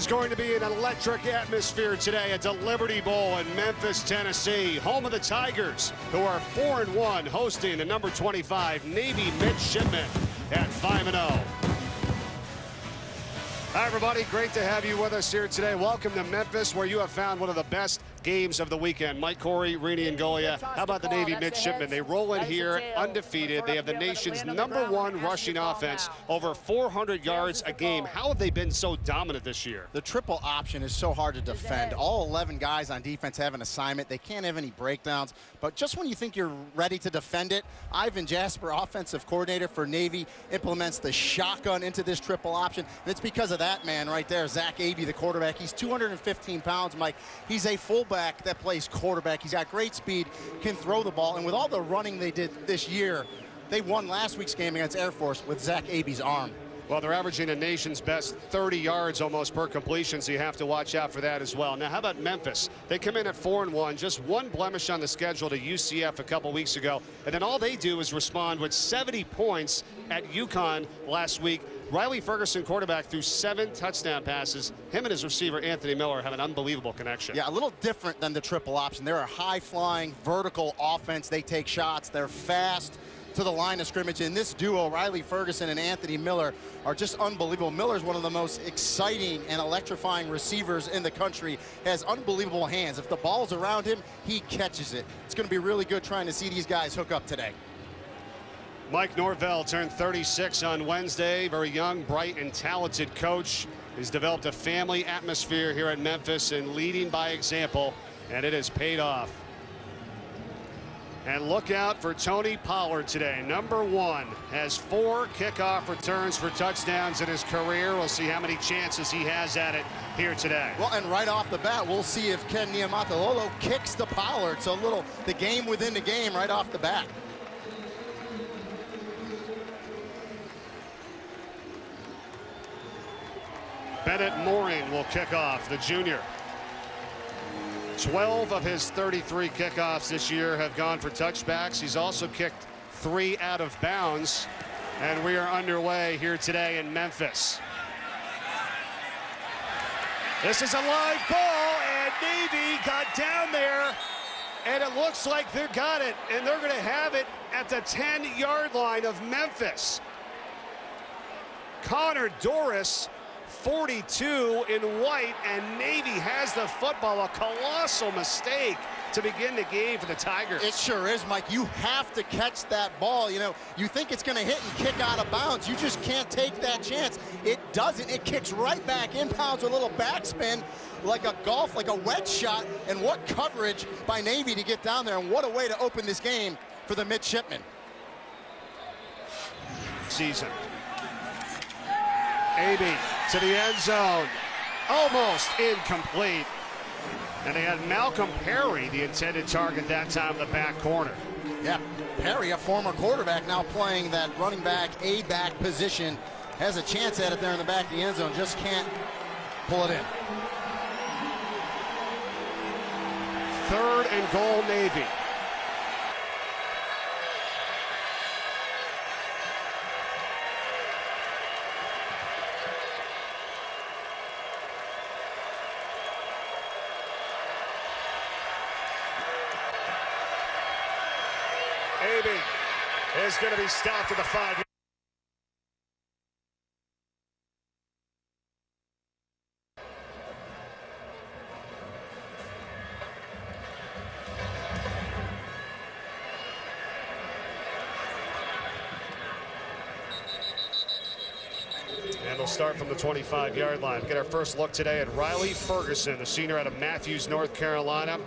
is going to be an electric atmosphere today at the Liberty Bowl in Memphis, Tennessee, home of the Tigers, who are 4-1, hosting the number 25 Navy midshipmen at 5-0. Hi, everybody. Great to have you with us here today. Welcome to Memphis, where you have found one of the best games of the weekend. Mike Corey, Rini, and Golia. How about the Navy midshipmen? They roll in here undefeated. They have the nation's #1 rushing offense, over 400 yards a game. How have they been so dominant this year? The triple option is so hard to defend. All 11 guys on defense have an assignment. They can't have any breakdowns. But just when you think you're ready to defend it, Ivan Jasper, offensive coordinator for Navy, implements the shotgun into this triple option. And it's because of that man right there, Zach Abey, the quarterback. He's 215 pounds, Mike. He's a fullback that plays quarterback. He's got great speed, can throw the ball, and with all the running they did this year, they won last week's game against Air Force with Zach Abey's arm. Well, they're averaging a nation's best 30 yards almost per completion, so you have to watch out for that as well. Now, how about Memphis? They come in at 4-1, just one blemish on the schedule to UCF a couple weeks ago, and then all they do is respond with 70 points at UConn last week. Riley Ferguson, quarterback, threw 7 touchdown passes. Him and his receiver, Anthony Miller, have an unbelievable connection. Yeah, a little different than the triple option. They're a high-flying, vertical offense. They take shots. They're fast to the line of scrimmage. And this duo, Riley Ferguson and Anthony Miller, are just unbelievable. Miller's one of the most exciting and electrifying receivers in the country. Has unbelievable hands. If the ball's around him, he catches it. It's going to be really good trying to see these guys hook up today. Mike Norvell turned 36 on Wednesday. Very young, bright, and talented coach. He's developed a family atmosphere here at Memphis and leading by example, and it has paid off. And look out for Tony Pollard today. #1 has 4 kickoff returns for touchdowns in his career. We'll see how many chances he has at it here today. Well, and right off the bat, we'll see if Ken Niumatalolo kicks to Pollard. So the game within the game right off the bat. Bennett Mooring will kick off, the junior. 12 of his 33 kickoffs this year have gone for touchbacks. He's also kicked 3 out of bounds. And we are underway here today in Memphis. This is a live ball, and Navy got down there, and it looks like they got it, and they're going to have it at the 10-yard line of Memphis. Connor Doris, 42 in white, and Navy has the football. A colossal mistake to begin the game for the Tigers. It sure is, Mike. You have to catch that ball. You know, you think it's going to hit and kick out of bounds. You just can't take that chance. It doesn't. It kicks right back in bounds with a little backspin, like a wedge shot. And what coverage by Navy to get down there, and what a way to open this game for the midshipmen. Season. Abey to the end zone, almost incomplete. And they had Malcolm Perry, the intended target that time in the back corner. Yeah, Perry, a former quarterback, now playing that running back, A-back position, has a chance at it there in the back of the end zone, just can't pull it in. 3rd and goal, Navy. Abey is going to be stopped at the 5. And they'll start from the 25-yard line. We'll get our first look today at Riley Ferguson, the senior out of Matthews, North Carolina.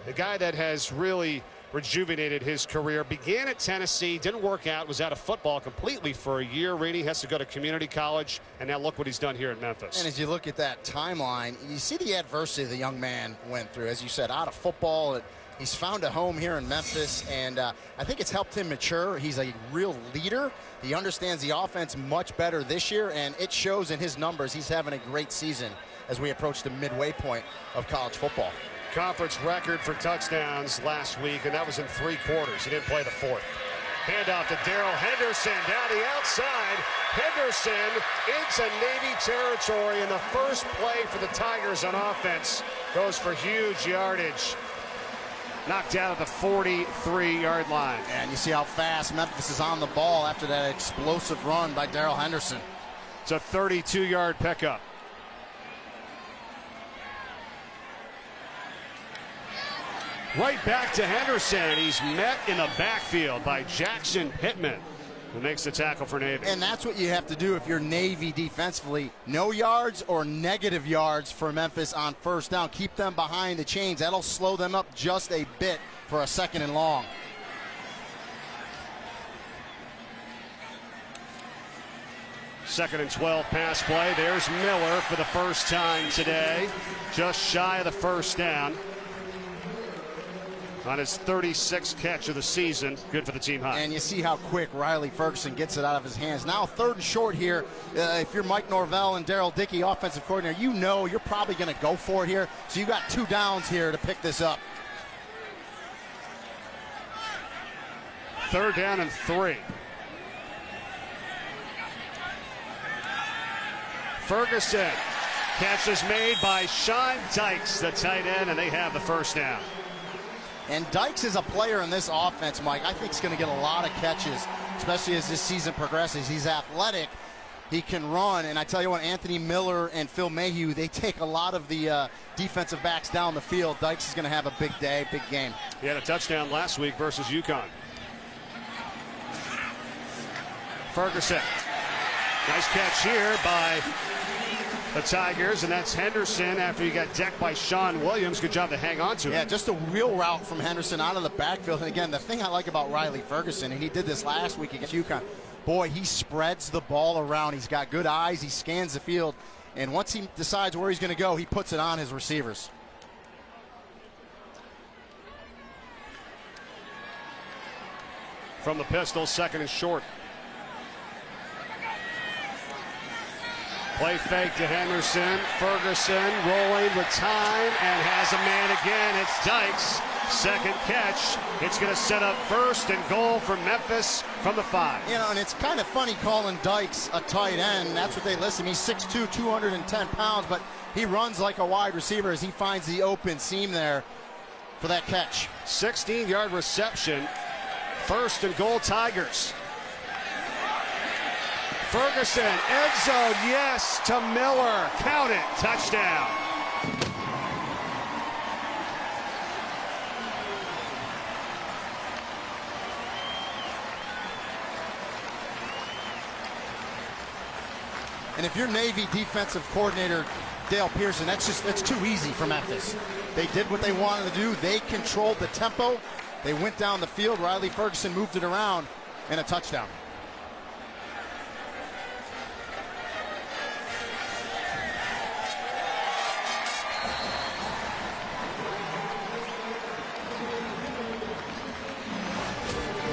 The guy that has really rejuvenated his career. Began at Tennessee, didn't work out, was out of football completely for a year. Rini has to go to community college, and now look what he's done here at Memphis. And as you look at that timeline, you see the adversity the young man went through. As you said, out of football, he's found a home here in Memphis, and I think it's helped him mature. He's a real leader. He understands the offense much better this year, and it shows in his numbers. He's having a great season as we approach the midway point of college football. Conference record for touchdowns last week, and that was in 3 quarters. He didn't play the 4th. Handoff to Darrell Henderson down the outside. Henderson into Navy territory, and the first play for the Tigers on offense goes for huge yardage. Knocked out at the 43-yard line. And you see how fast Memphis is on the ball after that explosive run by Darrell Henderson. It's a 32-yard pickup. Right back to Henderson. He's met in the backfield by Jackson Pittman, who makes the tackle for Navy. And that's what you have to do if you're Navy defensively. No yards or negative yards for Memphis on first down. Keep them behind the chains. That'll slow them up just a bit for a 2nd and long. Second and 12 pass play. There's Miller for the first time today. Just shy of the first down. On his 36th catch of the season. Good for the team high. And you see how quick Riley Ferguson gets it out of his hands. Now 3rd and short here. If you're Mike Norvell and Daryl Dickey, offensive coordinator, you know you're probably going to go for it here. So you got 2 downs here to pick this up. 3rd down and 3. Ferguson. Catch is made by Sean Dykes, the tight end, and they have the first down. And Dykes is a player in this offense, Mike. I think he's going to get a lot of catches, especially as this season progresses. He's athletic. He can run. And I tell you what, Anthony Miller and Phil Mayhew, they take a lot of the defensive backs down the field. Dykes is going to have a big day, big game. He had a touchdown last week versus UConn. Ferguson. Nice catch here by the Tigers, and that's Henderson after he got decked by Sean Williams. Good job to hang on to it. Yeah, just a wheel route from Henderson out of the backfield. And again, the thing I like about Riley Ferguson, and he did this last week against UConn, boy, he spreads the ball around. He's got good eyes. He scans the field. And once he decides where he's going to go, he puts it on his receivers. From the pistol, 2nd and short. Play fake to Henderson. Ferguson rolling with time and has a man again. It's Dykes. 2nd catch. It's going to set up 1st and goal for Memphis from the 5. You know, and it's kind of funny calling Dykes a tight end. That's what they list him. He's 6'2", 210 pounds, but he runs like a wide receiver as he finds the open seam there for that catch. 16-yard reception. 1st and goal, Tigers. Ferguson, end zone, yes, to Miller. Count it, touchdown. And if you're Navy defensive coordinator Dale Pearson, that's too easy for Memphis. They did what they wanted to do. They controlled the tempo. They went down the field. Riley Ferguson moved it around, and a touchdown.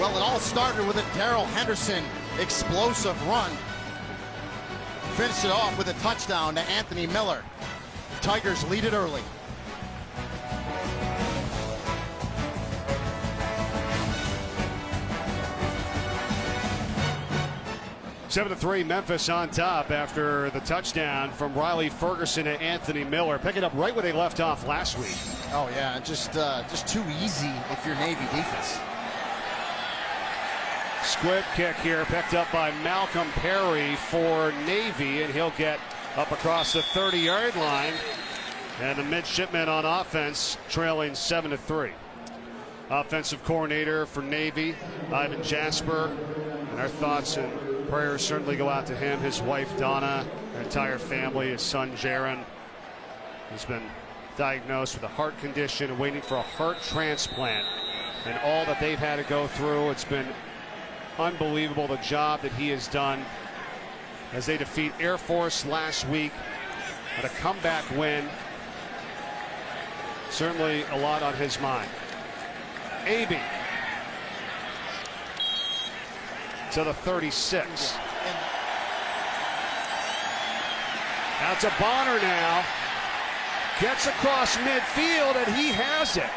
Well, it all started with a Darrell Henderson explosive run. Finished it off with a touchdown to Anthony Miller. Tigers lead it early. Seven to 3, Memphis on top after the touchdown from Riley Ferguson to Anthony Miller. Picking up right where they left off last week. Oh yeah, just too easy if you're Navy defense. Squib kick here picked up by Malcolm Perry for Navy, and he'll get up across the 30-yard line. And the midshipmen on offense trailing 7 to 3. Offensive coordinator for Navy, Ivan Jasper, and our thoughts and prayers certainly go out to him, his wife Donna, their entire family, his son Jaron, who's been diagnosed with a heart condition and waiting for a heart transplant, and all that they've had to go through. It's been unbelievable, the job that he has done as they defeat Air Force last week at a comeback win. Certainly a lot on his mind. Aby to the 36. Out to Bonner now. Gets across midfield, and he has it.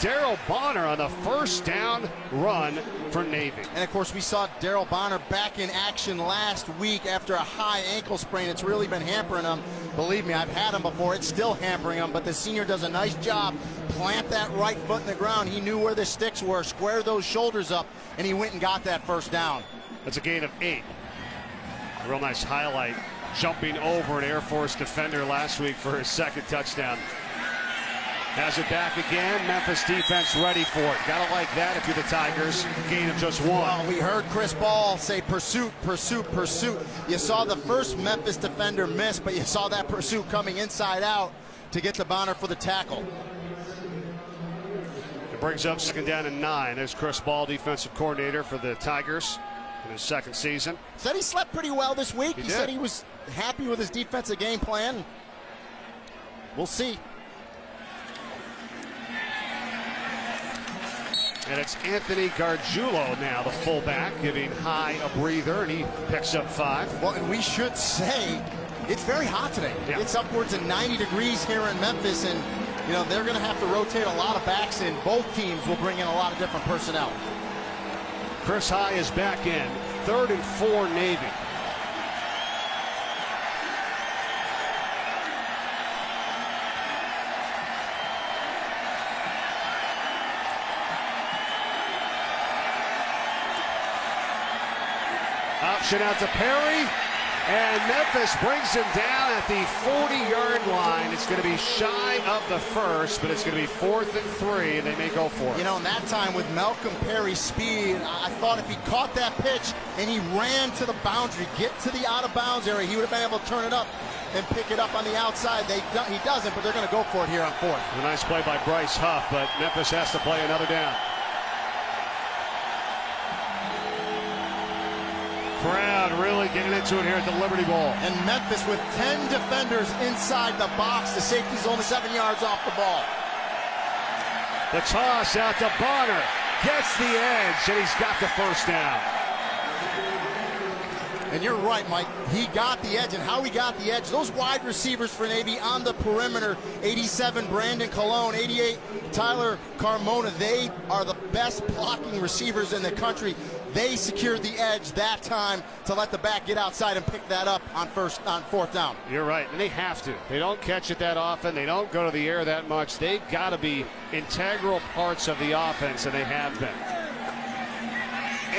Daryl Bonner on the first down run for Navy. And of course, we saw Daryl Bonner back in action last week after a high ankle sprain. It's really been hampering him. Believe me, I've had him before. It's still hampering him, but the senior does a nice job. Plant that right foot in the ground. He knew where the sticks were, square those shoulders up, and he went and got that first down. That's a gain of 8. A real nice highlight, jumping over an Air Force defender last week for his second touchdown. Has it back again. Memphis defense ready for it. Gotta like that if you're the Tigers. Gain of just 1. Well, we heard Chris Ball say pursuit, pursuit, pursuit. You saw the first Memphis defender miss, but you saw that pursuit coming inside out to get to Bonner for the tackle. It brings up 2nd down and 9. There's Chris Ball, defensive coordinator for the Tigers in his 2nd season. Said he slept pretty well this week. He did. said he was happy with his defensive game plan. We'll see. And it's Anthony Gargiulo now, the fullback, giving High a breather, and he picks up 5. Well, and we should say it's very hot today. Yeah. It's upwards of 90 degrees here in Memphis, and you know they're going to have to rotate a lot of backs, and both teams will bring in a lot of different personnel. Chris High is back in. 3rd and 4 Navy. Option out to Perry, and Memphis brings him down at the 40-yard line. It's going to be shy of the first, but it's going to be 4th and 3, and they may go for it. You know, in that time with Malcolm Perry's speed, I thought if he caught that pitch and he ran to the boundary, get to the out-of-bounds area, he would have been able to turn it up and pick it up on the outside. He doesn't, but they're going to go for it here on 4th. A nice play by Bryce Huff, but Memphis has to play another down. Crowd really getting into it here at the Liberty Bowl. And Memphis with 10 defenders inside the box. The safety's only 7 yards off the ball. The toss out to Bonner. Gets the edge, and he's got the first down. And you're right, Mike. He got the edge, and how he got the edge. Those wide receivers for Navy on the perimeter, 87 Brandon Colon, 88 Tyler Carmona. They are the best blocking receivers in the country. They secured the edge that time to let the back get outside and pick that up on 4th down. You're right, and they have to. They don't catch it that often. They don't go to the air that much. They've got to be integral parts of the offense, and they have been.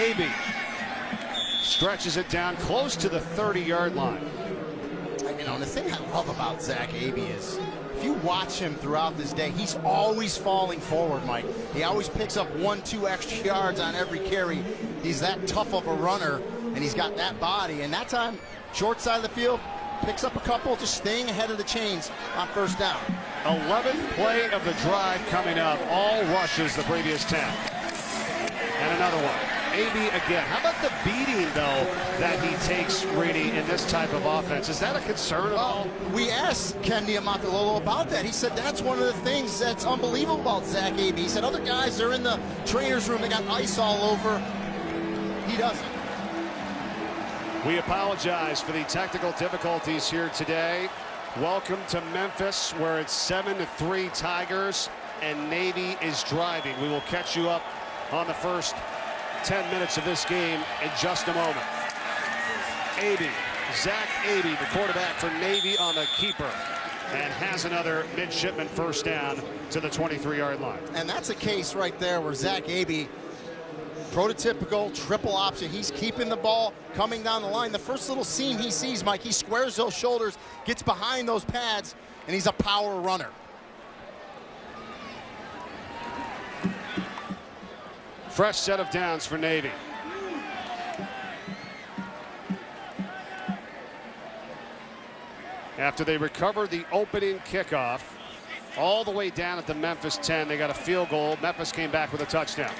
AB stretches it down close to the 30-yard line. You know, the thing I love about Zach Aby is if you watch him throughout this day, he's always falling forward, Mike. He always picks up 1-2 extra yards on every carry. He's that tough of a runner, and he's got that body. And that time, short side of the field, picks up a couple, just staying ahead of the chains on 1st down. 11th play of the drive coming up. All rushes the previous 10. And another one. AB again. How about the beating, though, that he takes, Reedy, in this type of offense? Is that a concern at all? We asked Ken Niumatalolo about that. He said that's one of the things that's unbelievable about Zach AB. He said other guys are in the trainer's room. They got ice all over. He doesn't. We apologize for the technical difficulties here today. Welcome to Memphis, where it's 7-3 Tigers, and Navy is driving. We will catch you up on the first 10 minutes of this game in just a moment. AB, Zach AB, the quarterback for Navy, on the keeper, and has another midshipman first down to the 23-yard line. And that's a case right there where Zach AB, prototypical triple option. He's keeping the ball coming down the line. The first little seam he sees, Mike, he squares those shoulders, gets behind those pads, and he's a power runner. Fresh set of downs for Navy. After they recovered the opening kickoff all the way down at the Memphis 10, they got a field goal. Memphis came back with a touchdown.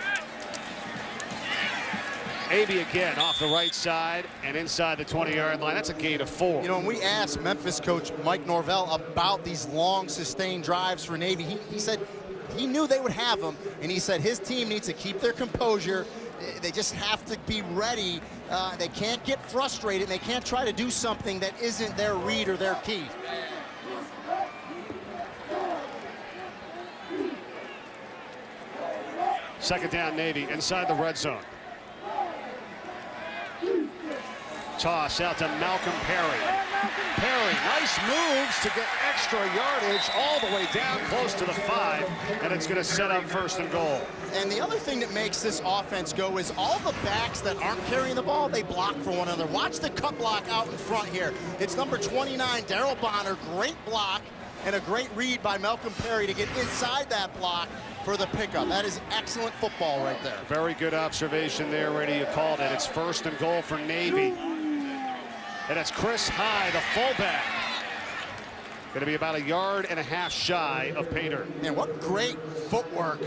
AB again off the right side and inside the 20-yard line. That's a gain of 4. You know, when we asked Memphis coach Mike Norvell about these long sustained drives for Navy, he said he knew they would have them, and he said his team needs to keep their composure. They just have to be ready. They can't get frustrated. They can't try to do something that isn't their read or their key. Second down, Navy inside the red zone. Toss out to Malcolm Perry. Perry, nice moves to get extra yardage all the way down close to the 5, and it's going to set up 1st and goal. And the other thing that makes this offense go is all the backs that aren't carrying the ball, they block for one another. Watch the cut block out in front here. It's number 29, Daryl Bonner. Great block and a great read by Malcolm Perry to get inside that block for the pickup. That is excellent football right there. Very good observation there, Brady. You called it. It's 1st and goal for Navy. And it's Chris High, the fullback. Going to be about 1.5 yards shy of Pater. And what great footwork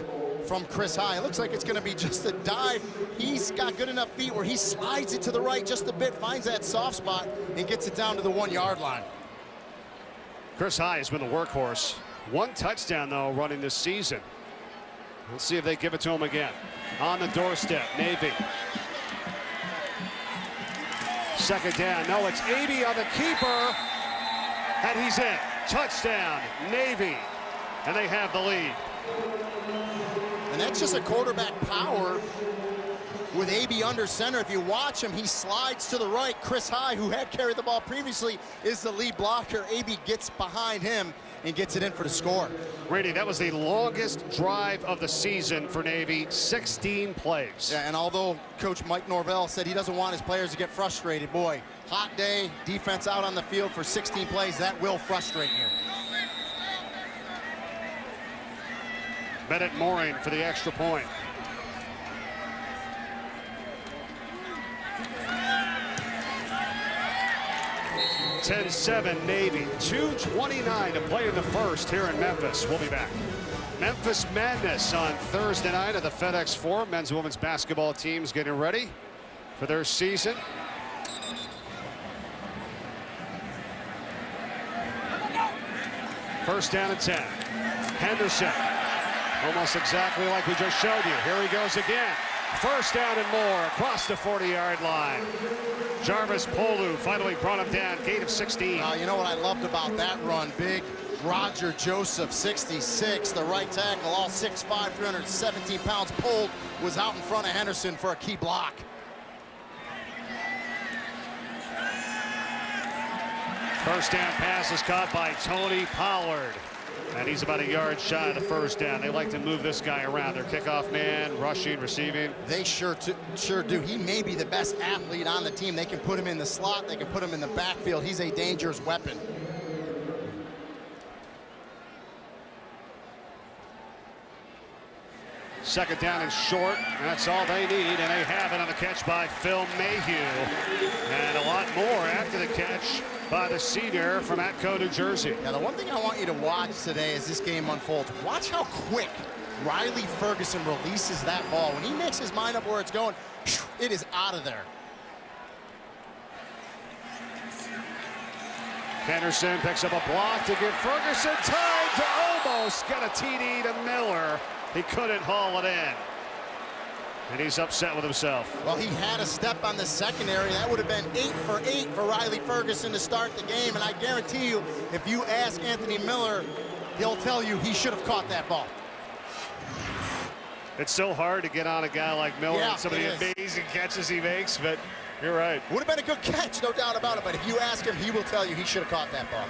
from Chris High. It looks like it's going to be just a dive. He's got good enough feet where he slides it to the right just a bit, finds that soft spot, and gets it down to the 1-yard line. Chris High has been the workhorse. 1 touchdown, though, running this season. Let's see if they give it to him again. On the doorstep, Navy. Second down. No, it's 80 on the keeper. And he's in. Touchdown, Navy. And they have the lead. And that's just a quarterback power with AB under center. If you watch him, he slides to the right. Chris High, who had carried the ball previously, is the lead blocker. AB gets behind him and gets it in for the score. Brady, that was the longest drive of the season for Navy, 16 plays. Yeah, and although Coach Mike Norvell said he doesn't want his players to get frustrated, boy, hot day, defense out on the field for 16 plays, that will frustrate you. Bennett Mooring for the extra point. (10-7) Navy, 2:29 to play in the first here in Memphis. We'll be back. Memphis Madness on Thursday night at the FedEx Forum. Men's and women's basketball teams getting ready for their season. First down and 10. Henderson, almost exactly like we just showed you. Here he goes again. First down and more across the 40-yard line. Jarvis Polu finally brought him down, gain of 16. You know what I loved about that run? Big Roger Joseph, 66, the right tackle, all 6'5", 317 pounds. Pole was out in front of Henderson for a key block. First down pass is caught by Tony Pollard. And he's about 1 yard shy of the first down. They like to move this guy around. Their kickoff man, rushing, receiving. They sure do. He may be the best athlete on the team. They can put him in the slot. They can put him in the backfield. He's a dangerous weapon. Second down and short. That's all they need, and they have it on the catch by Phil Mayhew. And a lot more after the catch by the senior from Atco, New Jersey. Now, the one thing I want you to watch today as this game unfolds, watch how quick Riley Ferguson releases that ball. When he makes his mind up where it's going, it is out of there. Henderson picks up a block to give Ferguson time to almost get a TD to Miller. He couldn't haul it in. And he's upset with himself. Well, he had a step on the secondary. That would have been 8 for 8 for Riley Ferguson to start the game. And I guarantee you, if you ask Anthony Miller, he'll tell you he should have caught that ball. It's so hard to get on a guy like Miller and some of the amazing catches he makes, but you're right. Would have been a good catch, no doubt about it. But if you ask him, he will tell you he should have caught that ball.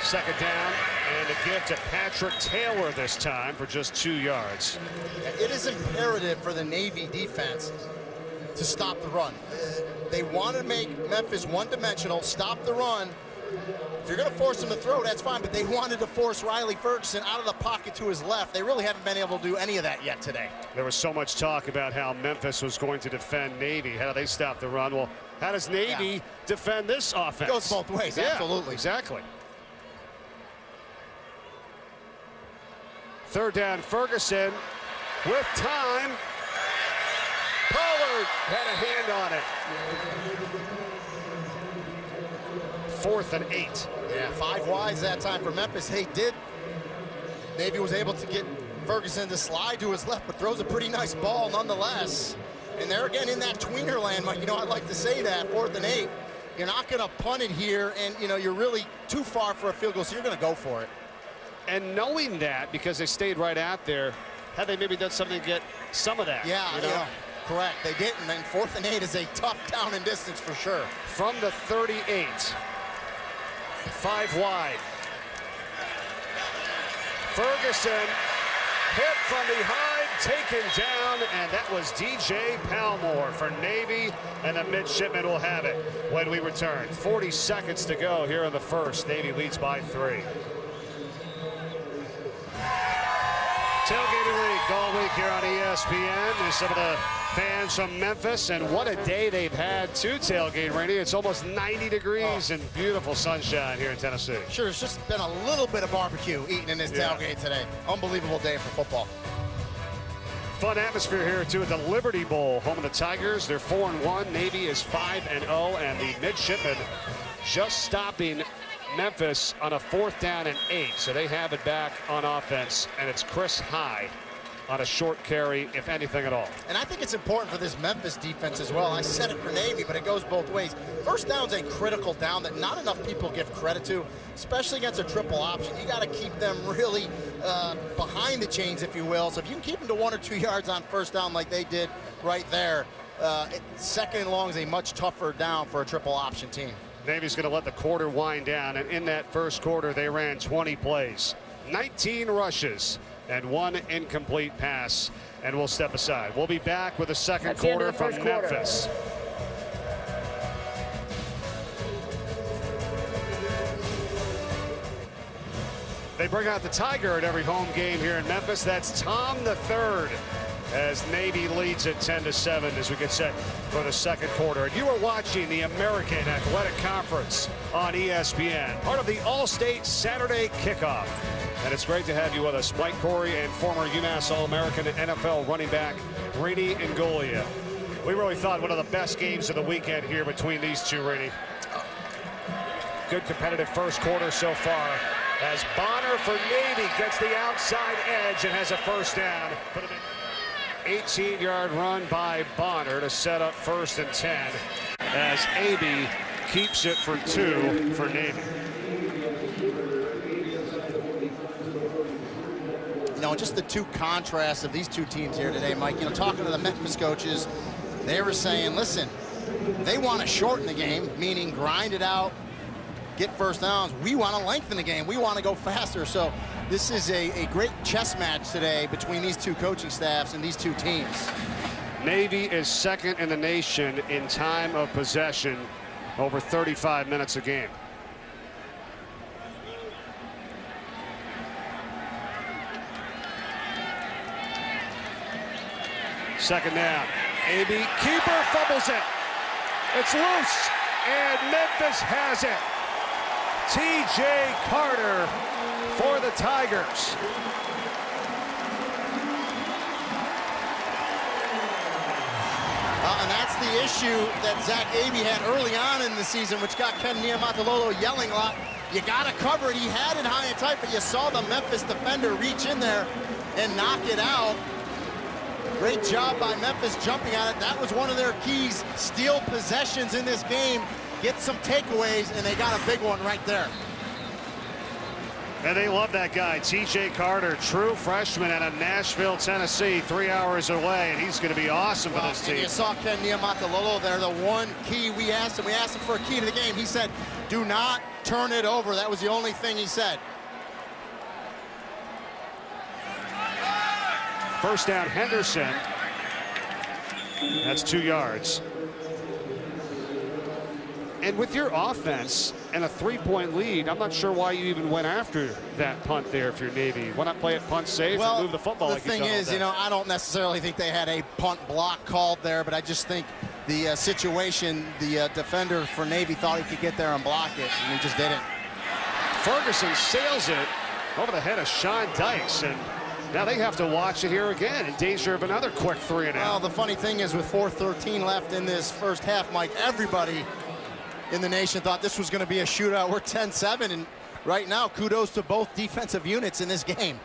Second down, and a give to Patrick Taylor this time for just 2 yards. It is imperative for the Navy defense to stop the run. They want to make Memphis one-dimensional, stop the run. If you're going to force them to throw, that's fine, but they wanted to force Riley Ferguson out of the pocket to his left. They really haven't been able to do any of that yet today. There was so much talk about how Memphis was going to defend Navy. How do they stop the run? Well, how does Navy defend this offense? It goes both ways, absolutely. Exactly. Third down, Ferguson with time. Pollard had a hand on it. 4th and 8. Yeah, 5 wides that time for Memphis. Hey, Navy was able to get Ferguson to slide to his left, but throws a pretty nice ball nonetheless. And they're again in that tweener land, Mike. You know, I like to say that, 4th and 8. You're not going to punt it here, and, you know, you're really too far for a field goal, so you're going to go for it. And knowing that, because they stayed right out there, had they maybe done something to get some of that? Yeah, correct. They didn't. And 4th and 8 is a tough down and distance for sure. From the 38, 5 wide. Ferguson hit from behind, taken down, and that was DJ Palmore for Navy, and the midshipmen will have it when we return. 40 seconds to go here in the first. Navy leads by 3. Tailgating Week all week here on ESPN. There's some of the fans from Memphis, and what a day they've had to tailgate, Randy. It's almost 90 degrees and beautiful sunshine here in Tennessee. Sure, it's just been a little bit of barbecue eating in this tailgate today. Unbelievable day for football. Fun atmosphere here, too, at the Liberty Bowl, home of the Tigers. They're 4-1. Navy is 5-0, and the midshipmen just stopping Memphis on a 4th down and 8, so they have it back on offense, and it's Chris High on a short carry, if anything at all. And I think it's important for this Memphis defense as well. I said it for Navy, but it goes both ways. First down's a critical down that not enough people give credit to, especially against a triple option. You got to keep them really behind the chains, if you will. So if you can keep them to 1 or 2 yards on first down like they did right there, 2nd and long is a much tougher down for a triple option team. Navy's going to let the quarter wind down, and in that first quarter, they ran 20 plays, 19 rushes, and 1 incomplete pass, and we'll step aside. We'll be back with the second quarter from Memphis. They bring out the Tiger at every home game here in Memphis. That's Tom III, as Navy leads at 10-7 as we get set for the second quarter. And you are watching the American Athletic Conference on ESPN, part of the All-State Saturday Kickoff. And it's great to have you with us, Mike Corey and former UMass All-American and NFL running back Rainey Ngolia. We really thought one of the best games of the weekend here between these two, Rainey. Good competitive first quarter so far, as Bonner for Navy gets the outside edge and has a first down. 18-yard run by Bonner to set up 1st and 10, as AB keeps it for 2 for Navy. You know, just the two contrasts of these two teams here today, Mike. You know, talking to the Memphis coaches, they were saying, listen, they want to shorten the game, meaning grind it out, get first downs. We want to lengthen the game. We want to go faster. So this is a great chess match today between these two coaching staffs and these two teams. Navy is 2nd in the nation in time of possession, over 35 minutes a game. Second down. AB, keeper fumbles it. It's loose, and Memphis has it. T.J. Carter for the Tigers. And that's the issue that Zach Abey had early on in the season, which got Ken Niumatalolo yelling a lot. You got to cover it. He had it high and tight, but you saw the Memphis defender reach in there and knock it out. Great job by Memphis jumping on it. That was one of their keys. Steal possessions in this game, get some takeaways, and they got a big one right there. And they love that guy, T.J. Carter, true freshman out of Nashville, Tennessee, 3 hours away, and he's going to be awesome for this team. You saw Ken Niumatalolo there, the one key we asked him for a key to the game. He said, do not turn it over. That was the only thing he said. First down, Henderson. That's 2 yards. And with your offense and a 3-point lead, I'm not sure why you even went after that punt there if you're Navy. Why not play it punt safe and move the football? The thing is, you know, I don't necessarily think they had a punt block called there, but I just think the situation, the defender for Navy thought he could get there and block it, and he just didn't. Ferguson sails it over the head of Sean Dykes, and now they have to watch it here again, in danger of another quick 3 and out. Well, the funny thing is, with 4:13 left in this first half, Mike, everybody in the nation thought this was going to be a shootout. We're 10-7, and right now, kudos to both defensive units in this game.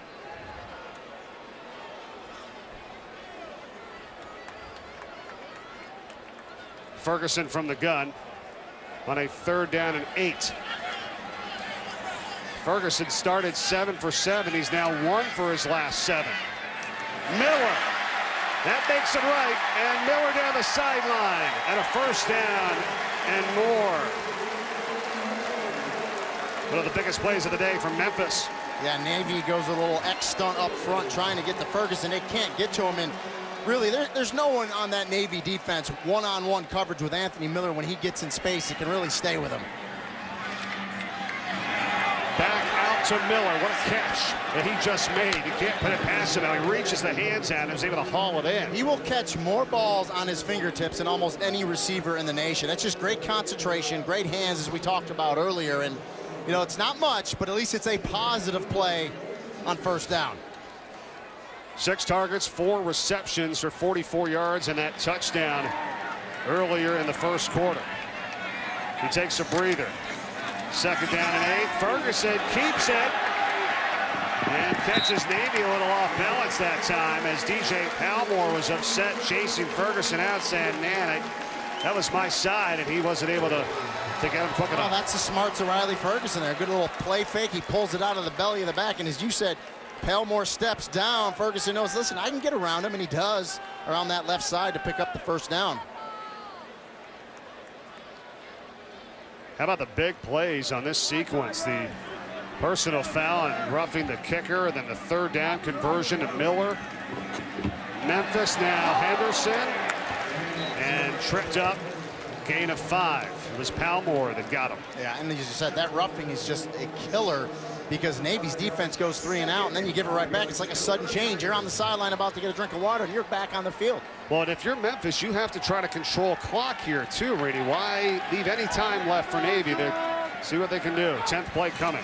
Ferguson from the gun on a 3rd down and 8. Ferguson started 7 for 7. He's now 1 for his last 7. Miller. That makes it right. And Miller down the sideline. And a first down and more. One of the biggest plays of the day from Memphis. Yeah, Navy goes a little X stunt up front trying to get to Ferguson. They can't get to him, and really there's no one on that Navy defense one-on-one coverage with Anthony Miller. When he gets in space, it can really stay with him. Back out to Miller. What a catch that he just made. You can't put it past him now. He reaches the hands out and is able to haul it in. He will catch more balls on his fingertips than almost any receiver in the nation. That's just great concentration, great hands, as we talked about earlier. And you know, it's not much, but at least it's a positive play on first down. 6 targets, 4 receptions for 44 yards and that touchdown earlier in the first quarter. He takes a breather. Second down and 8. Ferguson keeps it and catches Navy a little off balance that time as DJ Palmore was upset chasing Ferguson out, saying, man, that was my side, and he wasn't able to get him quick enough. Well, that's the smarts of Riley Ferguson there. Good little play fake. He pulls it out of the belly of the back, and as you said, Palmore steps down. Ferguson knows, listen, I can get around him, and he does around that left side to pick up the first down. How about the big plays on this sequence? The personal foul and roughing the kicker, and then the third down conversion to Miller. Memphis now Henderson, and tripped up, gain of 5. It was Palmore that got him. Yeah, and as you said, that roughing is just a killer because Navy's defense goes 3 and out, and then you give it right back. It's like a sudden change. You're on the sideline about to get a drink of water, and you're back on the field. Well, and if you're Memphis, you have to try to control clock here too, Reedy. Why leave any time left for Navy to see what they can do? 10th play coming.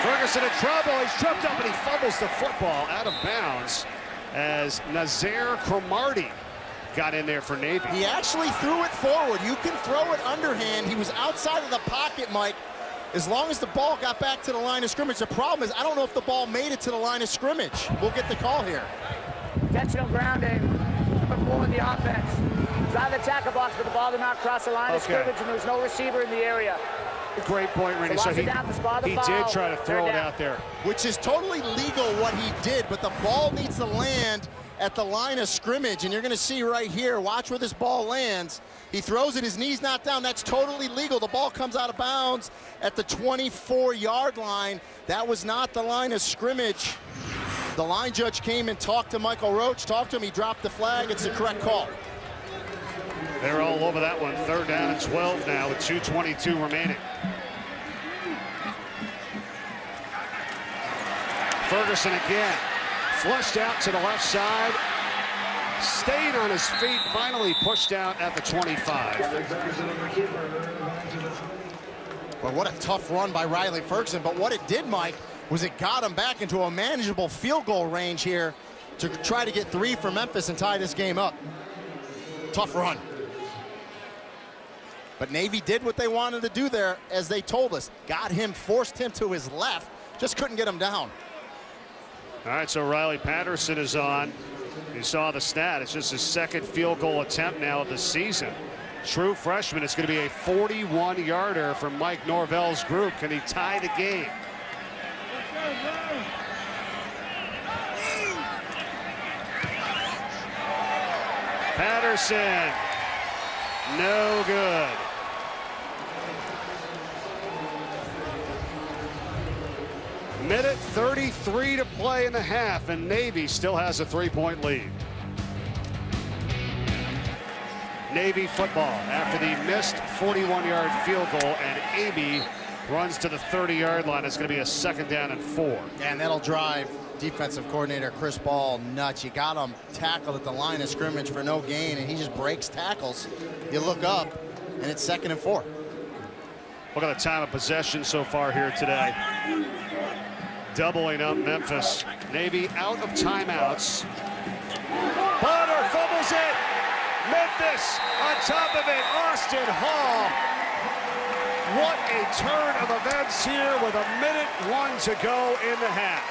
Ferguson in trouble. He's tripped up and he fumbles the football out of bounds as Nazir Cromartie got in there for Navy. He actually threw it forward. You can throw it underhand. He was outside of the pocket, Mike, as long as the ball got back to the line of scrimmage. The problem is I don't know if the ball made it to the line of scrimmage. We'll get the call here. Intentional grounding, number 4 in the offense. He's out of the tackle box, but the ball did not cross the line of scrimmage, and there was no receiver in the area. Great point, Reedy. So he did try to throw it out there. Which is totally legal what he did, but the ball needs to land at the line of scrimmage, and you're going to see right here, watch where this ball lands. He throws it, his knee's not down. That's totally legal. The ball comes out of bounds at the 24-yard line. That was not the line of scrimmage. The line judge came and talked to Michael Roach, talked to him, he dropped the flag. It's the correct call. They're all over that one. 3rd down and 12 now with 2:22 remaining. Ferguson again. Flushed out to the left side. Stayed on his feet. Finally pushed out at the 25. Well, what a tough run by Riley Ferguson. But what it did, Mike, was it got him back into a manageable field goal range here to try to get 3 for Memphis and tie this game up. Tough run. But Navy did what they wanted to do there, as they told us. Got him, forced him to his left, just couldn't get him down. All right, so Riley Patterson is on. You saw the stat. It's just his 2nd field goal attempt now of the season. True freshman. It's going to be a 41-yarder from Mike Norvell's group. Can he tie the game? Patterson. No good. Minute 33 to play in the half, and Navy still has a 3-point lead. Navy football after the missed 41-yard field goal, and Amy runs to the 30-yard line. It's going to be a 2nd down and 4. And that'll drive defensive coordinator Chris Ball nuts. You got him tackled at the line of scrimmage for no gain, and he just breaks tackles. You look up, and it's 2nd and 4. Look at the time of possession so far here today. Doubling up Memphis. Navy out of timeouts. Bonner fumbles it. Memphis on top of it. Austin Hall. What a turn of events here with 1:01 to go in the half.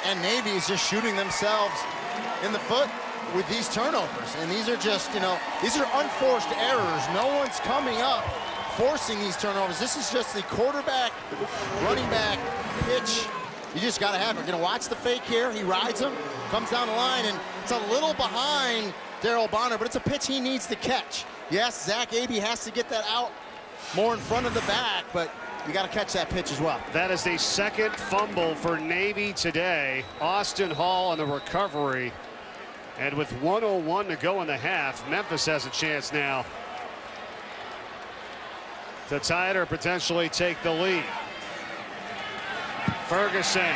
And Navy is just shooting themselves in the foot with these turnovers. And these are just, you know, these are unforced errors. No one's coming up forcing these turnovers. This is just the quarterback, running back pitch. You just got to have it. You're going to watch the fake here. He rides him, comes down the line, and it's a little behind Daryl Bonner, but it's a pitch he needs to catch. Yes, Zach Abey has to get that out more in front of the back, but you got to catch that pitch as well. That is the second fumble for Navy today. Austin Hall on the recovery. And with 1:01 to go in the half, Memphis has a chance now to tie it or potentially take the lead. Ferguson,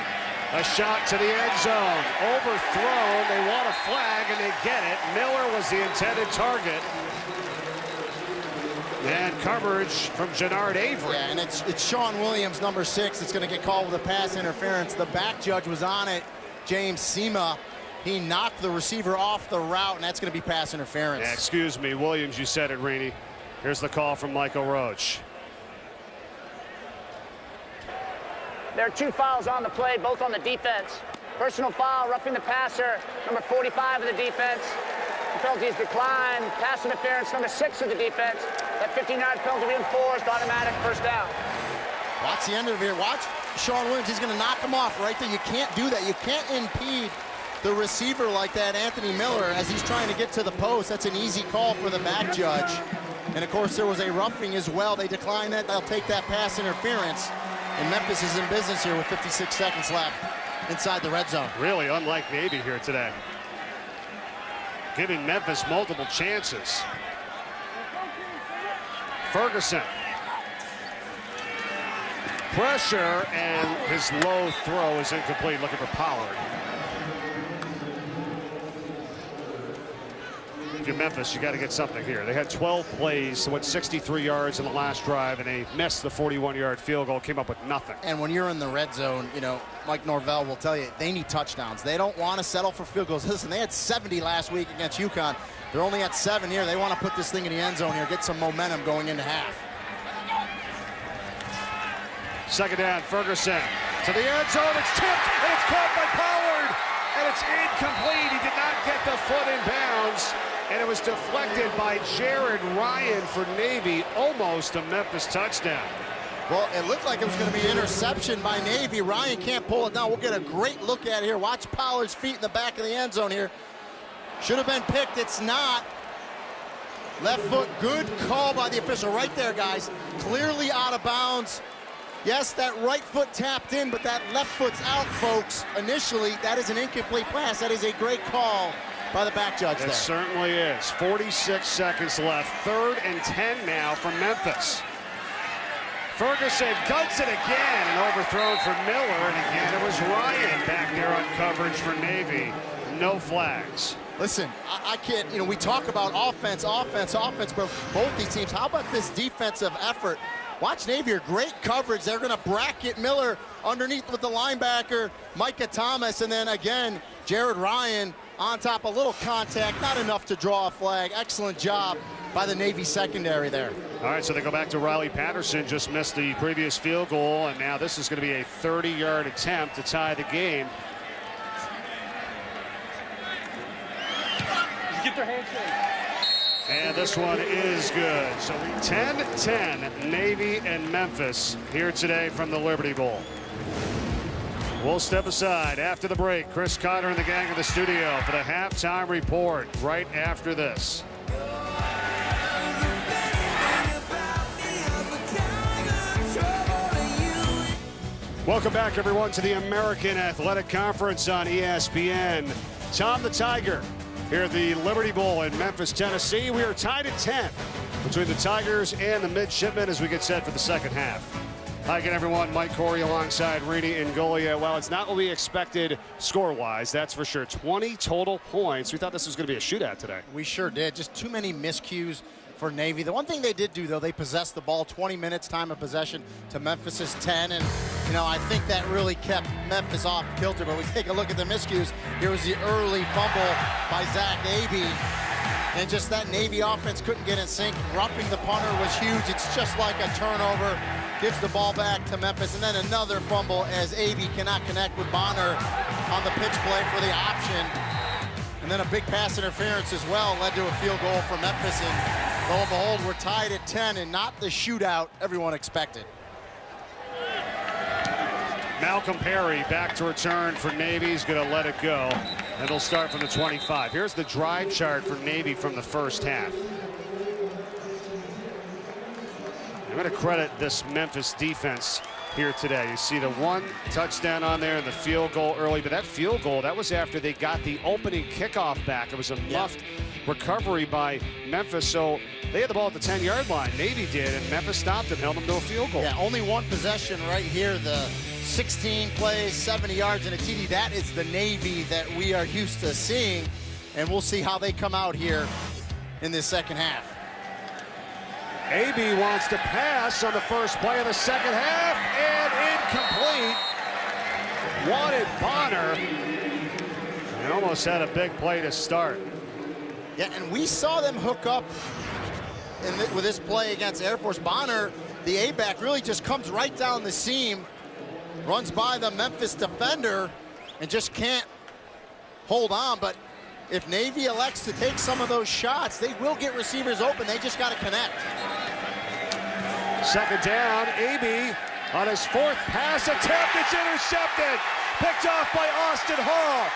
a shot to the end zone, overthrown. They want a flag and they get it. Miller was the intended target. And coverage from Jannard Avery. Yeah, and it's Sean Williams, number 6. It's going to get called with a pass interference. The back judge was on it, James Sema. He knocked the receiver off the route, and that's going to be pass interference. Yeah, excuse me, Williams, you said it, Rainey. Here's the call from Michael Roach. There are 2 fouls on the play, both on the defense. Personal foul, roughing the passer, number 45 of the defense. The penalty is declined. Pass interference, number 6 of the defense. That 15-yard penalty reinforced, automatic first down. Watch the end of it here. Watch Sean Williams. He's going to knock him off right there. You can't do that. You can't impede the receiver like that, Anthony Miller, as he's trying to get to the post. That's an easy call for the back judge. And, of course, there was a roughing as well. They declined that. They'll take that pass interference. And Memphis is in business here with 56 seconds left inside the red zone. Really unlike Navy here today. Giving Memphis multiple chances. Ferguson. Pressure, and his low throw is incomplete. Looking for Pollard. If you're Memphis, you got to get something here. They had 12 plays, so went 63 yards in the last drive, and they missed the 41-yard field goal, came up with nothing. And when you're in the red zone, you know, Mike Norvell will tell you, they need touchdowns. They don't want to settle for field goals. Listen, they had 70 last week against UConn. They're only at 7 here. They want to put this thing in the end zone here, get some momentum going into half. Second down, Ferguson to the end zone. It's tipped, and it's caught by Pollard, and it's incomplete. He did not get the foot in bounds, and it was deflected by Jared Ryan for Navy, almost a Memphis touchdown. Well, it looked like it was going to be an interception by Navy. Ryan can't pull it down. We'll get a great look at it here. Watch Pollard's feet in the back of the end zone here. Should have been picked. It's not. Left foot, good call by the official right there, guys. Clearly out of bounds. Yes, that right foot tapped in, but that left foot's out, folks. Initially, that is an incomplete pass. That is a great call by the back judge there. It certainly is. 46 seconds left. 3rd and 10 now from Memphis. Ferguson guts it again, and overthrown for Miller, and again it was Ryan back there on coverage for Navy. No flags. Listen, I can't, you know, we talk about offense, but both these teams, how about this defensive effort? Watch Navy here, great coverage. They're going to bracket Miller underneath with the linebacker, Micah Thomas, and then again, Jared Ryan on top, a little contact, not enough to draw a flag. Excellent job by the Navy secondary there. All right, so they go back to Riley Patterson, just missed the previous field goal, and now this is going to be a 30-yard attempt to tie the game. Get their handshake. And this one is good. So 10-10, Navy and Memphis here today from the Liberty Bowl. We'll step aside after the break. Chris Cotter and the gang in the studio for the halftime report right after this. Welcome back, everyone, to the American Athletic Conference on ESPN. Tom the Tiger here at the Liberty Bowl in Memphis, Tennessee. We are tied at 10 between the Tigers and the Midshipmen as we get set for the second half. Hi again, everyone. Mike Corey alongside Reedy and Golia. Well, it's not what we expected score-wise, that's for sure. 20 total points. We thought this was going to be a shootout today. We sure did. Just too many miscues for Navy. The one thing they did do, though, they possessed the ball 20 minutes time of possession to Memphis's 10. And, you know, I think that really kept Memphis off kilter. But we take a look at the miscues. Here was the early fumble by Zach Abey. And just that Navy offense couldn't get in sync. Roughing the punter was huge. It's just like a turnover. Gives the ball back to Memphis. And then another fumble as Abey cannot connect with Bonner on the pitch play for the option. And then a big pass interference as well led to a field goal for Memphis. And Lo and behold, we're tied at 10 and not the shootout everyone expected. Malcolm Perry back to return for Navy. He's going to let it go, and they'll start from the 25. Here's the drive chart for Navy from the first half. I'm going to credit this Memphis defense here today. You see the one touchdown on there and the field goal early, but that field goal, that was after they got the opening kickoff back. It was a muffed recovery by Memphis, so they had the ball at the 10-yard line. Navy did, and Memphis stopped them, held them to a field goal. Yeah, only one possession right here. The 16 plays, 70 yards, and a TD. That is the Navy that we are used to seeing, and we'll see how they come out here in this second half. AB wants to pass on the first play of the second half, and incomplete. Wanted Bonner, and almost had a big play to start. Yeah, and we saw them hook up with this play against Air Force. Bonner, the A-back, really just comes right down the seam, runs by the Memphis defender, and just can't hold on. But if Navy elects to take some of those shots, they will get receivers open. They just got to connect. Second down, AB on his fourth pass attempt. It's intercepted. Picked off by Austin Hall.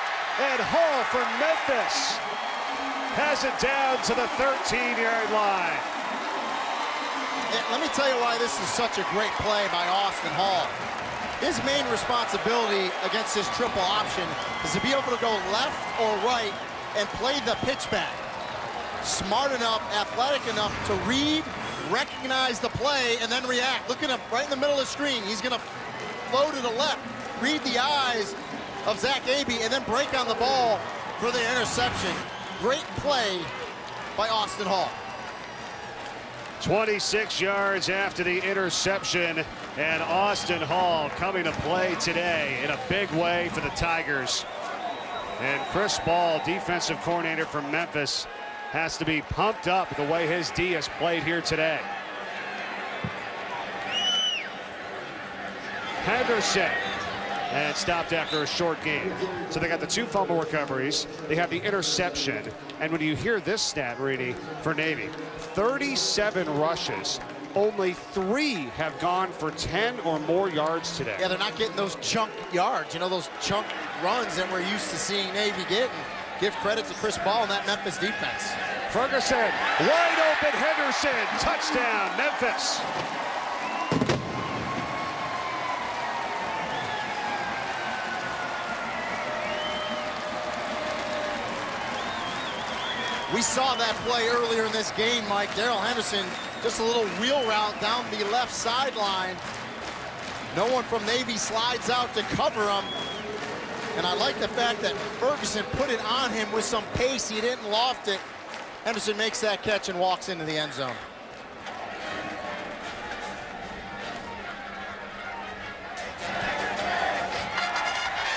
And Hall from Memphis has it down to the 13-yard line. Yeah, let me tell you why this is such a great play by Austin Hall. His main responsibility against this triple option is to be able to go left or right and play the pitch back. Smart enough, athletic enough to read, recognize the play, and then react. Look at him right in the middle of the screen. He's going to flow to the left, read the eyes of Zach Abey, and then break on the ball for the interception. Great play by Austin Hall. 26 yards after the interception, and Austin Hall coming to play today in a big way for the Tigers. And Chris Ball, defensive coordinator from Memphis, has to be pumped up the way his D has played here today. Henderson, and stopped after a short game. So they got the 2 fumble recoveries. They have the interception. And when you hear this stat, Reedy, for Navy, 37 rushes, only 3 have gone for 10 or more yards today. Yeah, they're not getting those chunk yards, you know, those chunk runs that we're used to seeing Navy get. And give credit to Chris Ball and that Memphis defense. Ferguson, wide open Henderson, touchdown, Memphis. We saw that play earlier in this game, Mike. Darrell Henderson, just a little wheel route down the left sideline. No one from Navy slides out to cover him. And I like the fact that Ferguson put it on him with some pace. He didn't loft it. Henderson makes that catch and walks into the end zone.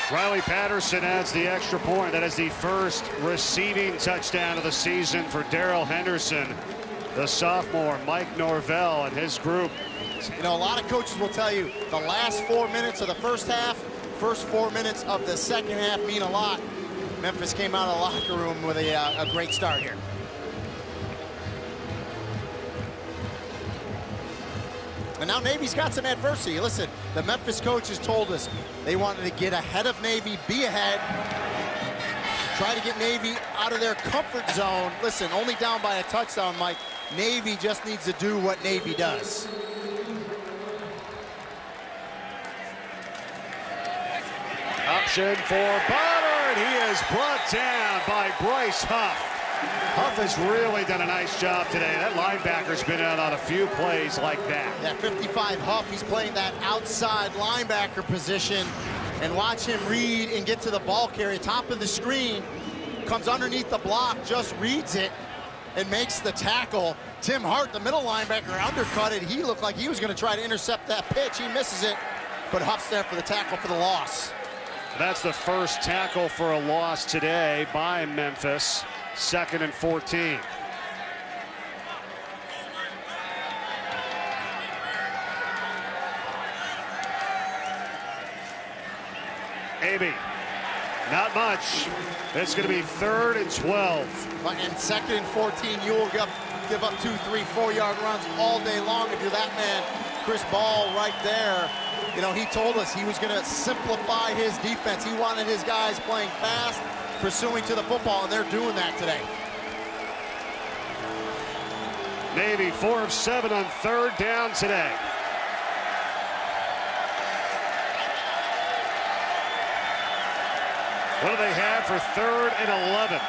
Riley Patterson adds the extra point. That is the first receiving touchdown of the season for Darrell Henderson. The sophomore, Mike Norvell, and his group. You know, a lot of coaches will tell you the last 4 minutes of the first half, first 4 minutes of the second half mean a lot. Memphis came out of the locker room with a great start here. And now Navy's got some adversity. Listen, the Memphis coaches told us they wanted to get ahead of Navy, be ahead, try to get Navy out of their comfort zone. Listen, only down by a touchdown, Mike. Navy just needs to do what Navy does. Option for Bonner, and he is brought down by Bryce Huff. Huff has really done a nice job today. That linebacker's been out on a few plays like that. That 55 Huff, he's playing that outside linebacker position. And watch him read and get to the ball carrier. Top of the screen, comes underneath the block, just reads it, and makes the tackle. Tim Hart, the middle linebacker, undercut it. He looked like he was going to try to intercept that pitch. He misses it, but Huff's there for the tackle for the loss. That's the first tackle for a loss today by Memphis. 2nd and 14. AB Not much. It's going to be 3rd and 12. But in 2nd and 14, you will give up 2, 3, 4-yard runs all day long if you're that man. Chris Ball right there. You know, he told us he was going to simplify his defense. He wanted his guys playing fast, pursuing to the football, and they're doing that today. Navy 4 of 7 on 3rd down today. What do they have for 3rd and 11?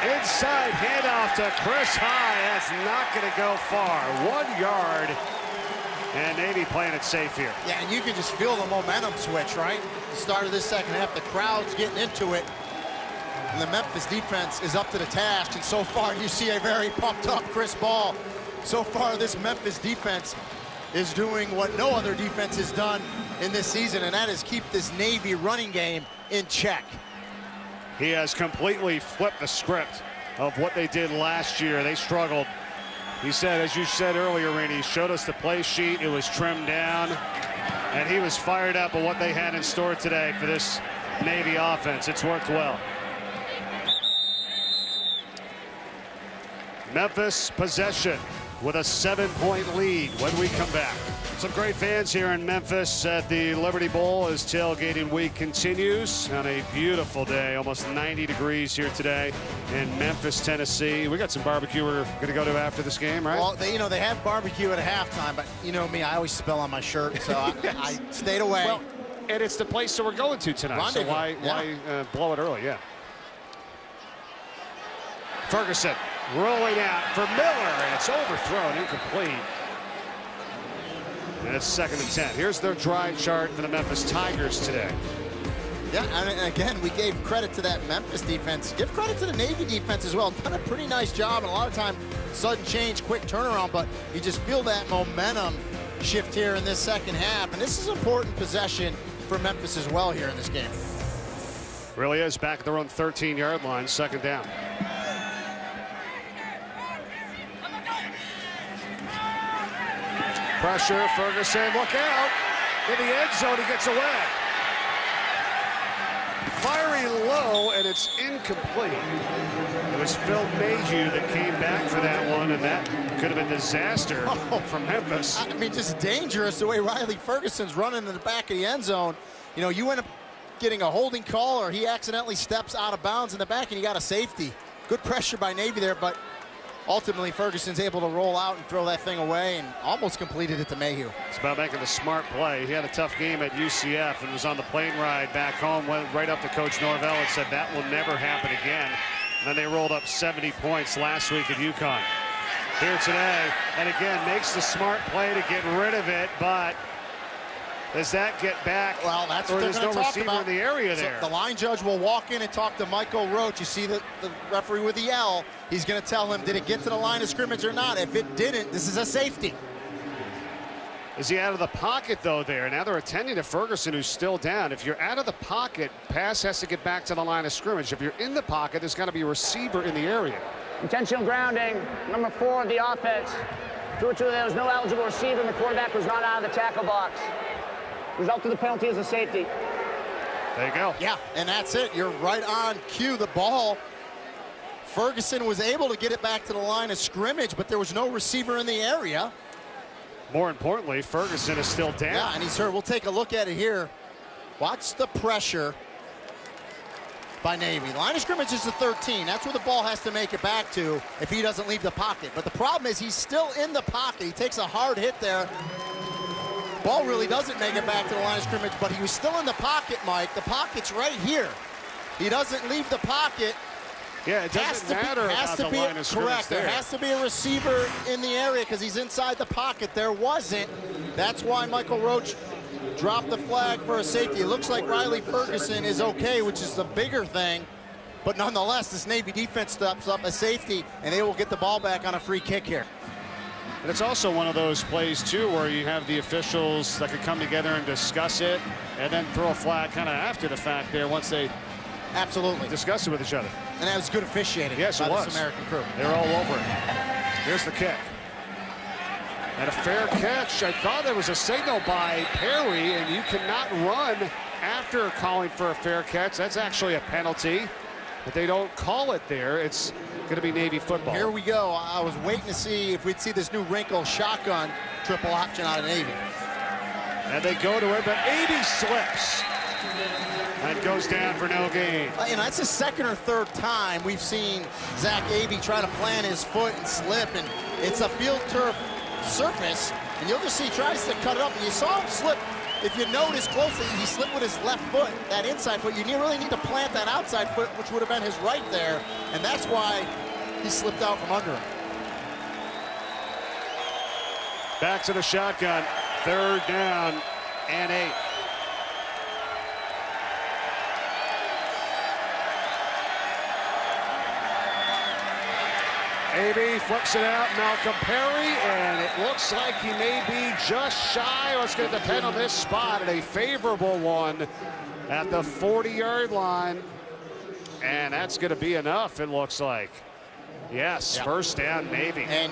Inside handoff to Chris High. That's not going to go far. 1 yard. And Navy playing it safe here. Yeah, and you can just feel the momentum switch, right? The start of this second half, the crowd's getting into it. And the Memphis defense is up to the task. And so far, you see a very pumped up Chris Ball. So far, this Memphis defense is doing what no other defense has done in this season, and that is keep this Navy running game in check. He has completely flipped the script of what they did last year. They struggled. He said, as you said earlier, Randy, he showed us the play sheet. It was trimmed down, and he was fired up at what they had in store today for this Navy offense. It's worked well. Memphis possession with a 7-point lead when we come back. Some great fans here in Memphis at the Liberty Bowl as tailgating week continues on a beautiful day. Almost 90 degrees here today in Memphis, Tennessee. We got some barbecue we're going to go to after this game, right? Well, they have barbecue at halftime, but you know me, I always spill on my shirt, so Yes. I stayed away. Well, and it's the place that we're going to tonight, Rendezvous. so why blow it early? Yeah. Ferguson rolling out for Miller, and it's overthrown, incomplete. And it's 2nd and 10. Here's their drive chart for the Memphis Tigers today. Yeah, and again, we gave credit to that Memphis defense. Give credit to the Navy defense as well. Done a pretty nice job, and a lot of time, sudden change, quick turnaround, but you just feel that momentum shift here in this second half, and this is important possession for Memphis as well here in this game. Really is back at their own 13-yard line, 2nd down. Pressure, Ferguson, look out. In the end zone, he gets away. Firing low, and it's incomplete. It was Phil Mayhew that came back for that one, and that could have been disaster from Memphis. I mean, just dangerous the way Riley Ferguson's running in the back of the end zone. You know, you end up getting a holding call, or he accidentally steps out of bounds in the back, and you got a safety. Good pressure by Navy there, but ultimately, Ferguson's able to roll out and throw that thing away and almost completed it to Mayhew. It's about making the smart play. He had a tough game at UCF and was on the plane ride back home, went right up to Coach Norvell and said that will never happen again. And then they rolled up 70 points last week at UConn. Here today, and again, makes the smart play to get rid of it, but does that get back? Well, that's what they're there's going no to talk receiver about. in the area So there. the line judge will walk in and talk to Michael Roach. You see the referee with the yell. He's going to tell him, did it get to the line of scrimmage or not? If it didn't, this is a safety. Is he out of the pocket, though, there? Now they're attending to Ferguson, who's still down. If you're out of the pocket, pass has to get back to the line of scrimmage. If you're in the pocket, there's got to be a receiver in the area. Intentional grounding, number 4 of the offense. Due to there was no eligible receiver, and the quarterback was not out of the tackle box. Result of the penalty is a safety. There you go. Yeah, and that's it. You're right on cue. The ball, Ferguson was able to get it back to the line of scrimmage, but there was no receiver in the area. More importantly, Ferguson is still down. Yeah, and he's hurt. We'll take a look at it here. Watch the pressure by Navy. Line of scrimmage is the 13. That's where the ball has to make it back to if he doesn't leave the pocket. But the problem is he's still in the pocket. He takes a hard hit there. Ball really doesn't make it back to the line of scrimmage, but he was still in the pocket, Mike. The pocket's right here. He doesn't leave the pocket. Yeah, it doesn't matter about the line of scrimmage. Correct. There has to be a receiver in the area because he's inside the pocket. There wasn't. That's why Michael Roach dropped the flag for a safety. It looks like Riley Ferguson is okay, which is the bigger thing. But nonetheless, this Navy defense steps up a safety, and they will get the ball back on a free kick here. And it's also one of those plays, too, where you have the officials that could come together and discuss it and then throw a flag kind of after the fact there once they absolutely discuss it with each other. And that was good officiating yes, by it was. this American crew. They're all over it. Here's the kick. And a fair catch. I thought there was a signal by Perry, and you cannot run after calling for a fair catch. That's actually a penalty, but they don't call it there. It's going to be Navy football. Here we go. I was waiting to see if we'd see this new wrinkle shotgun triple option out of Navy. And they go to it, but AB slips and goes down for no gain. That's the second or third time we've seen Zach Abey try to plant his foot and slip, and it's a field turf surface, and you'll just see he tries to cut it up, and you saw him slip. If you notice closely, he slipped with his left foot, that inside foot. You really need to plant that outside foot, which would have been his right there, and that's why he slipped out from under him. Back to the shotgun, 3rd down and 8. AB flips it out, Malcolm Perry, and it looks like he may be just shy. It's going to depend on this spot, and a favorable one at the 40-yard line. And that's going to be enough, it looks like. Yes, yep. First down, Navy. And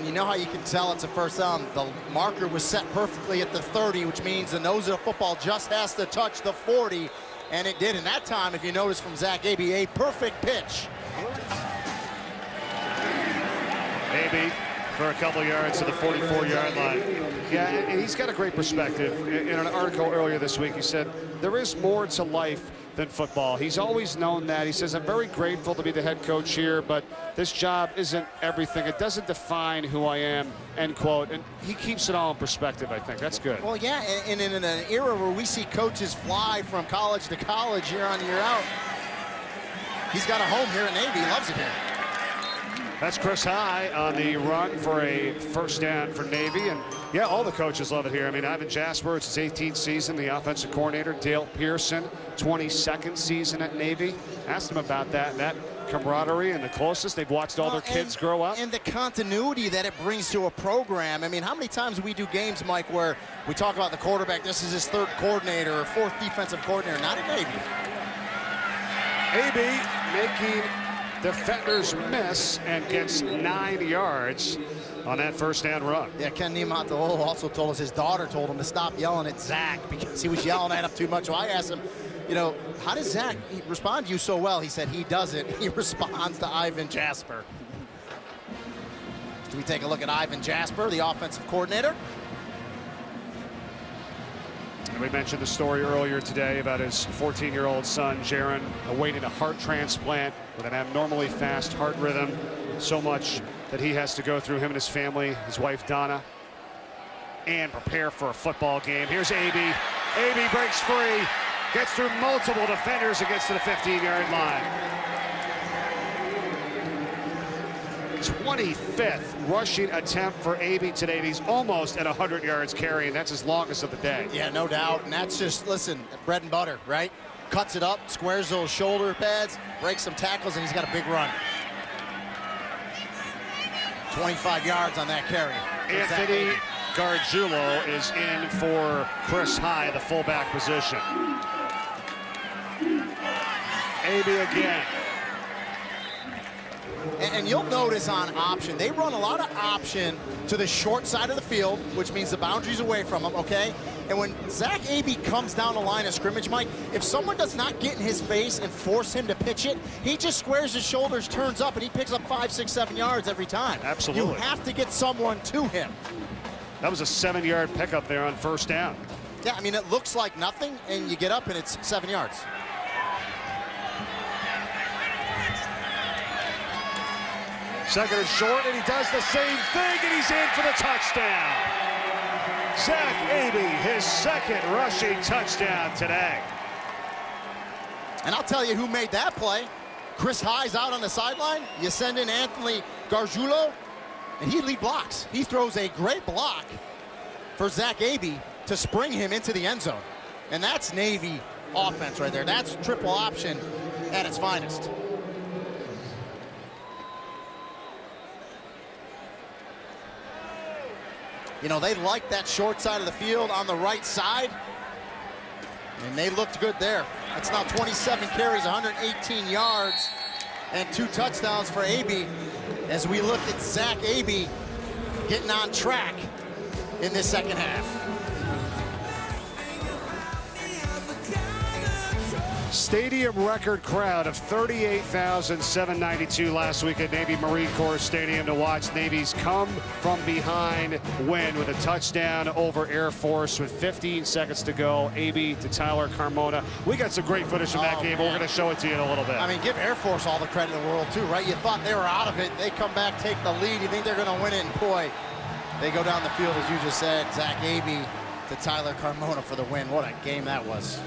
you know how you can tell it's a first down? The marker was set perfectly at the 30, which means the nose of the football just has to touch the 40, and it did. And that time, if you notice from Zach Abey, a perfect pitch. Maybe for a couple yards to the 44-yard line. Yeah, and he's got a great perspective. In an article earlier this week, he said, there is more to life than football. He's always known that. He says, I'm very grateful to be the head coach here, but this job isn't everything. It doesn't define who I am, end quote. And he keeps it all in perspective, I think. That's good. Well, yeah, and in an era where we see coaches fly from college to college year on year out, he's got a home here at Navy. He loves it here. That's Chris High on the run for a first down for Navy. And yeah, all the coaches love it here. I mean, Ivan Jasper, it's his 18th season, the offensive coordinator. Dale Pearson, 22nd season at Navy. Asked him about that camaraderie and the closest. They've watched all their kids grow up. And the continuity that it brings to a program. I mean, how many times we do games, Mike, where we talk about the quarterback, this is his 3rd coordinator or 4th defensive coordinator, not at Navy. AB making defenders miss and gets 9 yards on that first down run. Yeah, Ken Niemata also told us his daughter told him to stop yelling at Zach because he was yelling at him too much. So I asked him, you know, how does Zach respond to you so well? He said he doesn't. He responds to Ivan Jasper. Do we take a look at Ivan Jasper, the offensive coordinator? We mentioned the story earlier today about his 14-year-old son, Jaron, awaiting a heart transplant with an abnormally fast heart rhythm. So much that he has to go through, him and his family, his wife, Donna, and prepare for a football game. Here's AB. AB breaks free, gets through multiple defenders and gets to the 15-yard line. 25th rushing attempt for AB today, and he's almost at 100 yards carrying. That's his longest of the day. Yeah, no doubt. And that's just, listen, bread and butter, right? Cuts it up, squares those shoulder pads, breaks some tackles, and he's got a big run. 25 yards on that carry. Anthony Gargiulo is in for Chris High, the fullback position. AB again. And you'll notice on option, they run a lot of option to the short side of the field, which means the boundary's away from them, okay? And when Zach Abey comes down the line of scrimmage, Mike, if someone does not get in his face and force him to pitch it, he just squares his shoulders, turns up, and he picks up 5, 6, 7 yards every time. Absolutely. You have to get someone to him. That was a 7-yard pickup there on first down. Yeah, I mean, it looks like nothing, and you get up, and it's 7 yards. Second and short, and he does the same thing, and he's in for the touchdown. Zach Abey, his 2nd rushing touchdown today. And I'll tell you who made that play. Chris High's out on the sideline. You send in Anthony Gargiulo, and he lead blocks. He throws a great block for Zach Abey to spring him into the end zone. And that's Navy offense right there. That's triple option at its finest. You know, they like that short side of the field on the right side, and they looked good there. It's now 27 carries, 118 yards, and 2 touchdowns for Abey. As we look at Zach Abey getting on track in this second half. Stadium record crowd of 38,792 last week at Navy Marine Corps Stadium to watch Navy's come from behind win with a touchdown over Air Force with 15 seconds to go. AB to Tyler Carmona. We got some great footage from that game. We're going to show it to you in a little bit. I mean, give Air Force all the credit in the world too, right? You thought they were out of it. They come back, take the lead. You think they're going to win it, and boy, they go down the field, as you just said. Zach AB to Tyler Carmona for the win. What a game that was.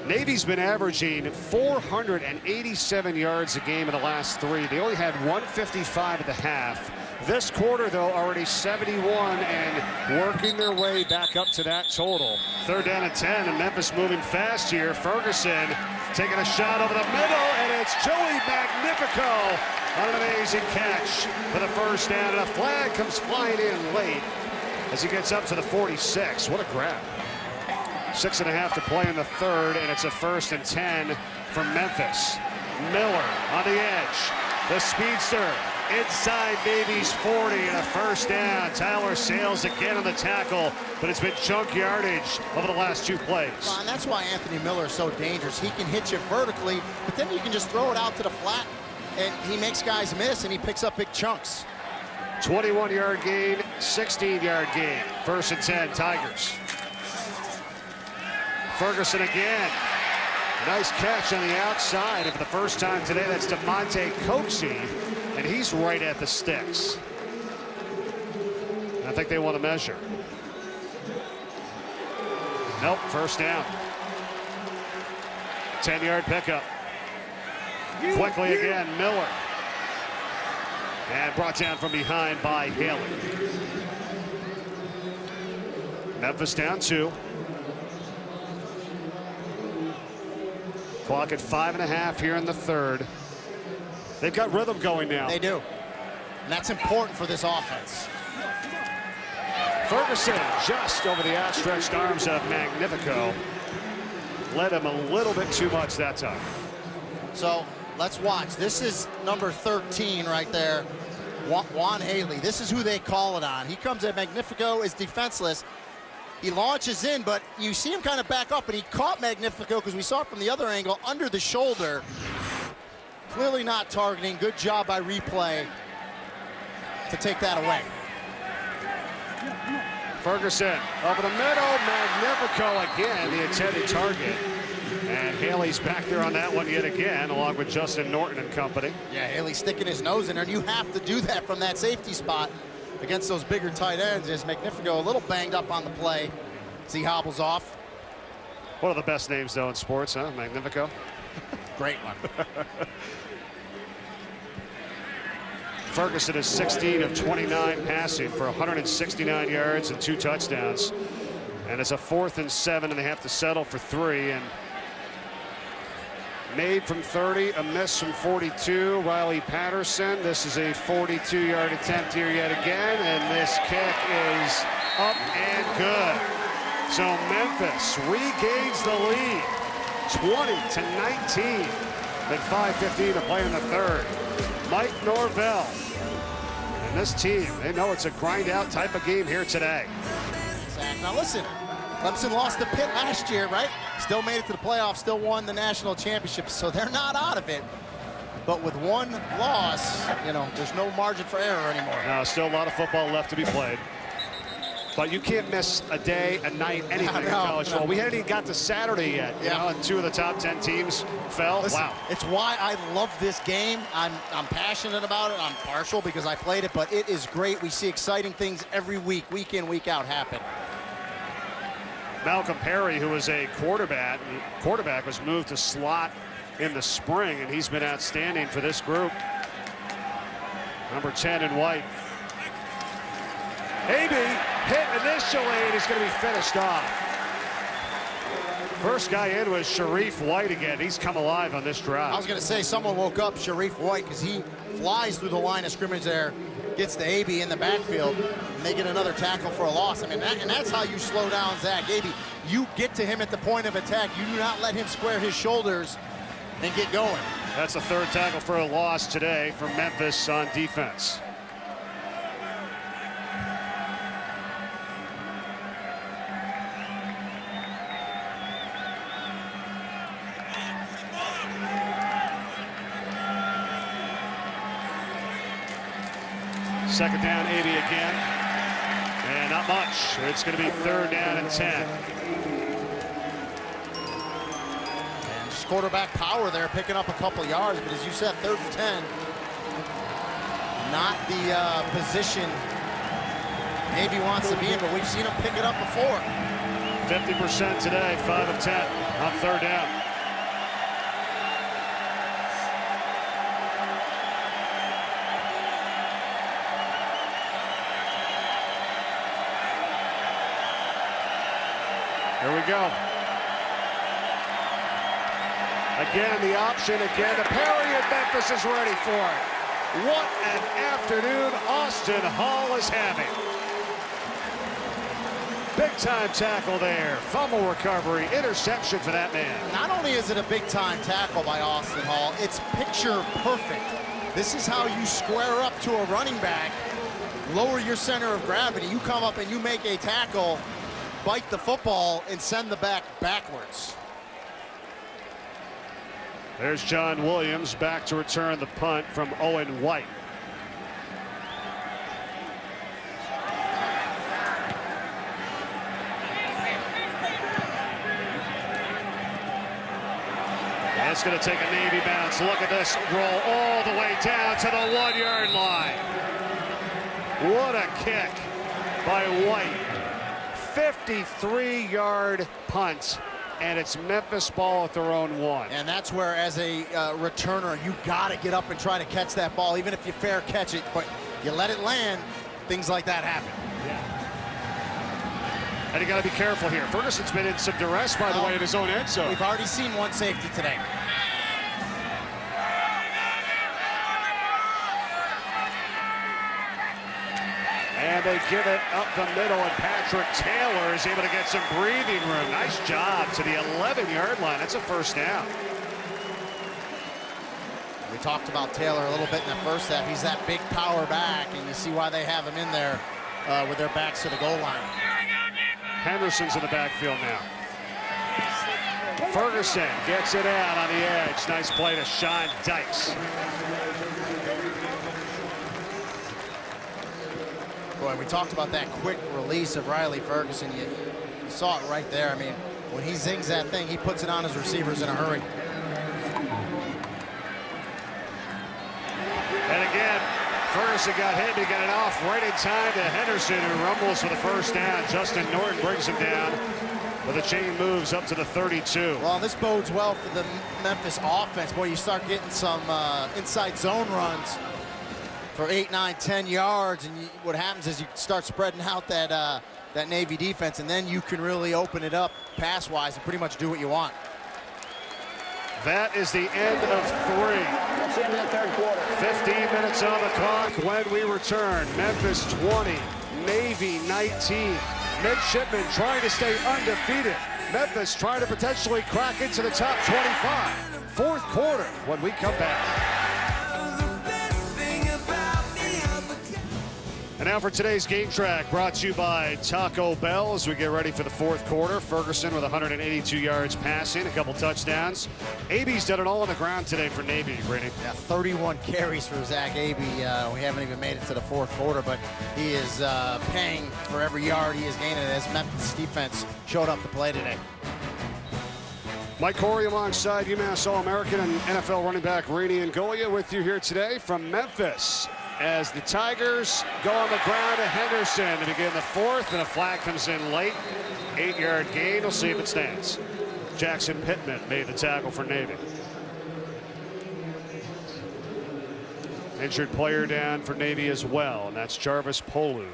Navy's been averaging 487 yards a game in the last three. They only had 155 at the half. This quarter, though, already 71 and working their way back up to that total. 3rd down and 10, and Memphis moving fast here. Ferguson taking a shot over the middle, and it's Joey Magnifico on an amazing catch for the first down, and a flag comes flying in late as he gets up to the 46. What a grab. 6.5 to play in the third, and it's a 1st and 10 from Memphis. Miller on the edge. The speedster inside Navy's 40 and a 1st down. Tyler Sales again on the tackle, but it's been chunk yardage over the last 2 plays. Well, and that's why Anthony Miller is so dangerous. He can hit you vertically, but then you can just throw it out to the flat, and he makes guys miss, and he picks up big chunks. 21-yard gain, 16-yard gain. 1st and 10, Tigers. Ferguson again. Nice catch on the outside. And for the first time today, that's DeMonte Coxie, and he's right at the sticks. I think they want to measure. Nope, 1st down. 10-yard pickup. Quickly again, Miller. And brought down from behind by Haley. Memphis down 2. Clock at 5.5 here in the third. They've got rhythm going now. They do. And that's important for this offense. Ferguson just over the outstretched arms of Magnifico. Led him a little bit too much that time. So let's watch. This is number 13 right there. Juan Haley. This is who they call it on. He comes at Magnifico, is defenseless. He launches in, but you see him kind of back up, and he caught Magnifico, because we saw it from the other angle, under the shoulder. Clearly not targeting. Good job by replay to take that away. Ferguson over the middle. Magnifico again, the intended target. And Haley's back there on that one yet again, along with Justin Norton and company. Yeah, Haley sticking his nose in there, and you have to do that from that safety spot against those bigger tight ends. Is Magnifico a little banged up on the play as he hobbles off. One of the best names, though, in sports, huh? Magnifico. Great one. Ferguson is 16 of 29 passing for 169 yards and 2 touchdowns. And it's a 4th and 7, and they have to settle for 3. And made from 30, a miss from 42. Riley Patterson. This is a 42-yard attempt here yet again, and this kick is up and good. So Memphis regains the lead, 20-19. At 5:15 to play in the third. Mike Norvell and this team, they know it's a grind-out type of game here today. Now listen, Clemson lost to Pitt last year, right? Still made it to the playoffs, still won the national championship, so they're not out of it. But with one loss, you know, there's no margin for error anymore. No, still a lot of football left to be played. But you can't miss a day, a night, anything in college football. We hadn't even got to Saturday yet, you know, and 2 of the top 10 teams fell. Listen, wow. It's why I love this game. I'm passionate about it. I'm partial because I played it, but it is great. We see exciting things every week in, week out happen. Malcolm Perry, who was a quarterback, was moved to slot in the spring, and he's been outstanding for this group. Number 10 in white. AB hit initially, and he's going to be finished off. First guy in was Sharif White again. He's come alive on this drive. I was going to say someone woke up Sharif White because he flies through the line of scrimmage there, gets the AB in the backfield, and they get another tackle for a loss. I mean, and that's how you slow down Zach AB. You get to him at the point of attack. You do not let him square his shoulders and get going. That's the 3rd tackle for a loss today for Memphis on defense. Second down, 80 again. And not much. It's going to be 3rd down and 10. And just quarterback power there, picking up a couple yards. But as you said, 3rd and 10. Not the position Navy wants to be in, but we've seen them pick it up before. 50% today, 5 of 10 on 3rd down. Here we go. Again, the option again to Perry, and Memphis is ready for it. What an afternoon Austin Hall is having. Big time tackle there. Fumble recovery, interception for that man. Not only is it a big time tackle by Austin Hall, it's picture perfect. This is how you square up to a running back, lower your center of gravity. You come up and you make a tackle, bite the football, and send the back backwards. There's John Williams back to return the punt from Owen White. And it's going to take a Navy bounce. Look at this roll all the way down to the 1-yard line. What a kick by White. 53-yard punt, and it's Memphis ball at their own 1. And that's where, as a returner, you got to get up and try to catch that ball, even if you fair catch it, but you let it land, things like that happen. Yeah. And you got to be careful here. Ferguson's been in some duress, by the way, in his own end zone. We've already seen one safety today. And they give it up the middle, and Patrick Taylor is able to get some breathing room. Nice job to the 11-yard line. That's a 1st down. We talked about Taylor a little bit in the first half. He's that big power back, and you see why they have him in there with their backs to the goal line. Henderson's in the backfield now. Ferguson gets it out on the edge. Nice play to Sean Dykes. Boy, we talked about that quick release of Riley Ferguson. You saw it right there. I mean, when he zings that thing, he puts it on his receivers in a hurry. And again, Ferguson got hit. He got it off right in time to Henderson, who rumbles for the 1st down. Justin Norton brings him down, but the chain moves up to the 32. Well, this bodes well for the Memphis offense. Boy, you start getting some inside zone runs for 8, 9, 10 yards, and what happens is you start spreading out that Navy defense, and then you can really open it up pass-wise and pretty much do what you want. That is the end of 3. That's the end of the 3rd quarter. 15 minutes on the clock when we return. Memphis 20, Navy 19. Midshipmen trying to stay undefeated. Memphis trying to potentially crack into the top 25. 4th quarter when we come back. And now for today's game track, brought to you by Taco Bell as we get ready for the 4th quarter. Ferguson with 182 yards passing, a couple touchdowns. Abe's done it all on the ground today for Navy, Brady. Yeah, 31 carries for Zach Abey. We haven't even made it to the 4th quarter, but he is paying for every yard he is gaining as Memphis defense showed up to play today. Mike Corey alongside UMass All-American and NFL running back Rainey Ngolia with you here today from Memphis, as the Tigers go on the ground to Henderson to begin the 4th, and a flag comes in late. 8-yard gain. We'll see if it stands. Jackson Pittman made the tackle for Navy. Injured player down for Navy as well, and that's Jarvis Polu.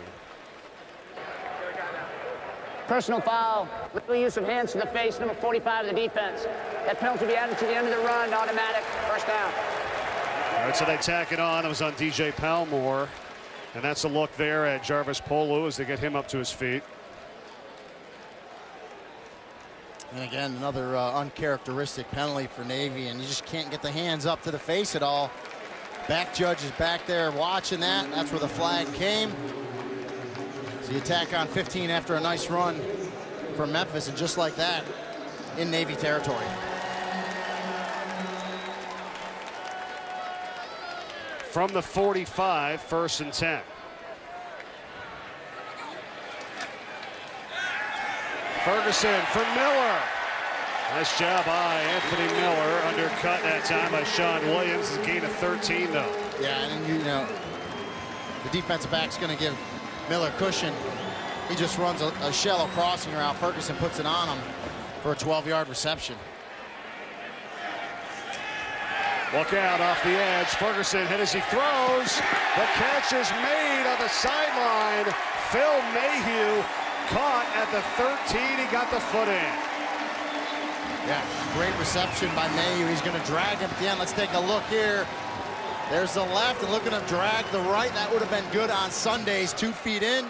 Personal foul, little use of hands to the face, number 45 of the defense. That penalty will be added to the end of the run, automatic, 1st down. All right, so they tack it on. It was on DJ Palmore, and that's a look there at Jarvis Polu as they get him up to his feet. And again, another uncharacteristic penalty for Navy, and you just can't get the hands up to the face at all. Back judge is back there watching that. That's where the flag came. So you tack on 15 after a nice run from Memphis, and just like that, in Navy territory. From the 45, 1st and 10. Ferguson for Miller. Nice job by Anthony Miller. Undercut that time by Sean Williams. His gain of 13, though. Yeah, and you know, the defensive back's going to give Miller cushion. He just runs a shallow crossing route. Ferguson puts it on him for a 12-yard reception. Look out off the edge. Ferguson hit as he throws. The catch is made on the sideline. Phil Mayhew caught at the 13. He got the foot in. Yeah, great reception by Mayhew. He's going to drag him at the end. Let's take a look here. There's the left, and looking to drag the right. That would have been good on Sundays. 2 feet in.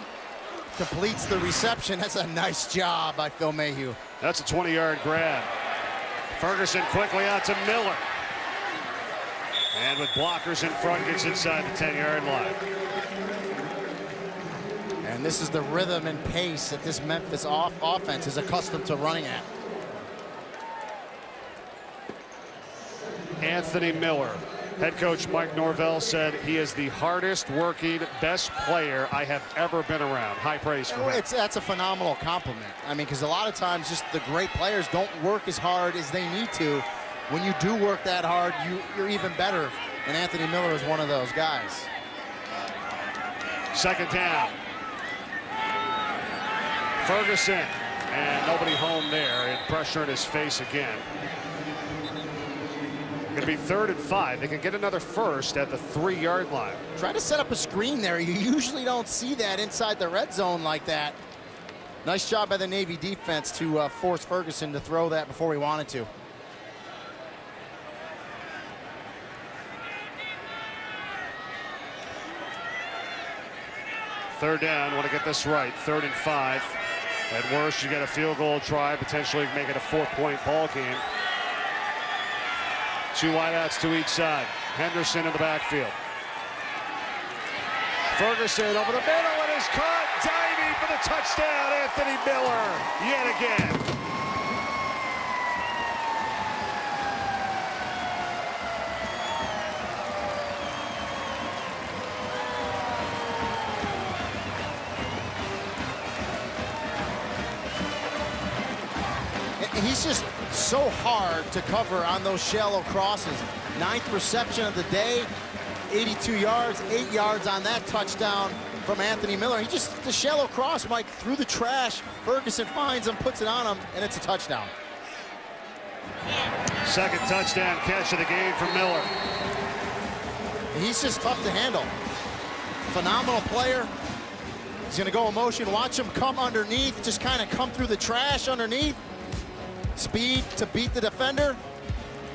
Completes the reception. That's a nice job by Phil Mayhew. That's a 20-yard grab. Ferguson quickly out to Miller. And with blockers in front, gets inside the 10-yard line. And this is the rhythm and pace that this Memphis offense is accustomed to running at. Anthony Miller. Head coach Mike Norvell said he is the hardest working, best player I have ever been around. High praise for him. That's a phenomenal compliment. I mean, because a lot of times just the great players don't work as hard as they need to. When you do work that hard, you're even better. And Anthony Miller is one of those guys. Second down. Ferguson. And nobody home there. And pressure in his face again. Going to be 3rd and 5. They can get another first at the 3-yard line. Try to set up a screen there. You usually don't see that inside the red zone like that. Nice job by the Navy defense to force Ferguson to throw that before he wanted to. Third down. Want to get this right. 3rd and 5. At worst, you get a field goal try, potentially make it a 4-point ball game. 2 wideouts to each side. Henderson in the backfield. Ferguson over the middle and is caught. Diving for the touchdown. Anthony Miller yet again. He's just so hard to cover on those shallow crosses. 9th reception of the day, 82 yards, 8 yards on that touchdown from Anthony Miller. He just, the shallow cross, Mike, through the trash. Ferguson finds him, puts it on him, and it's a touchdown. Second touchdown catch of the game for Miller. He's just tough to handle. Phenomenal player. He's going to go in motion. Watch him come underneath, just kind of come through the trash underneath. Speed to beat the defender,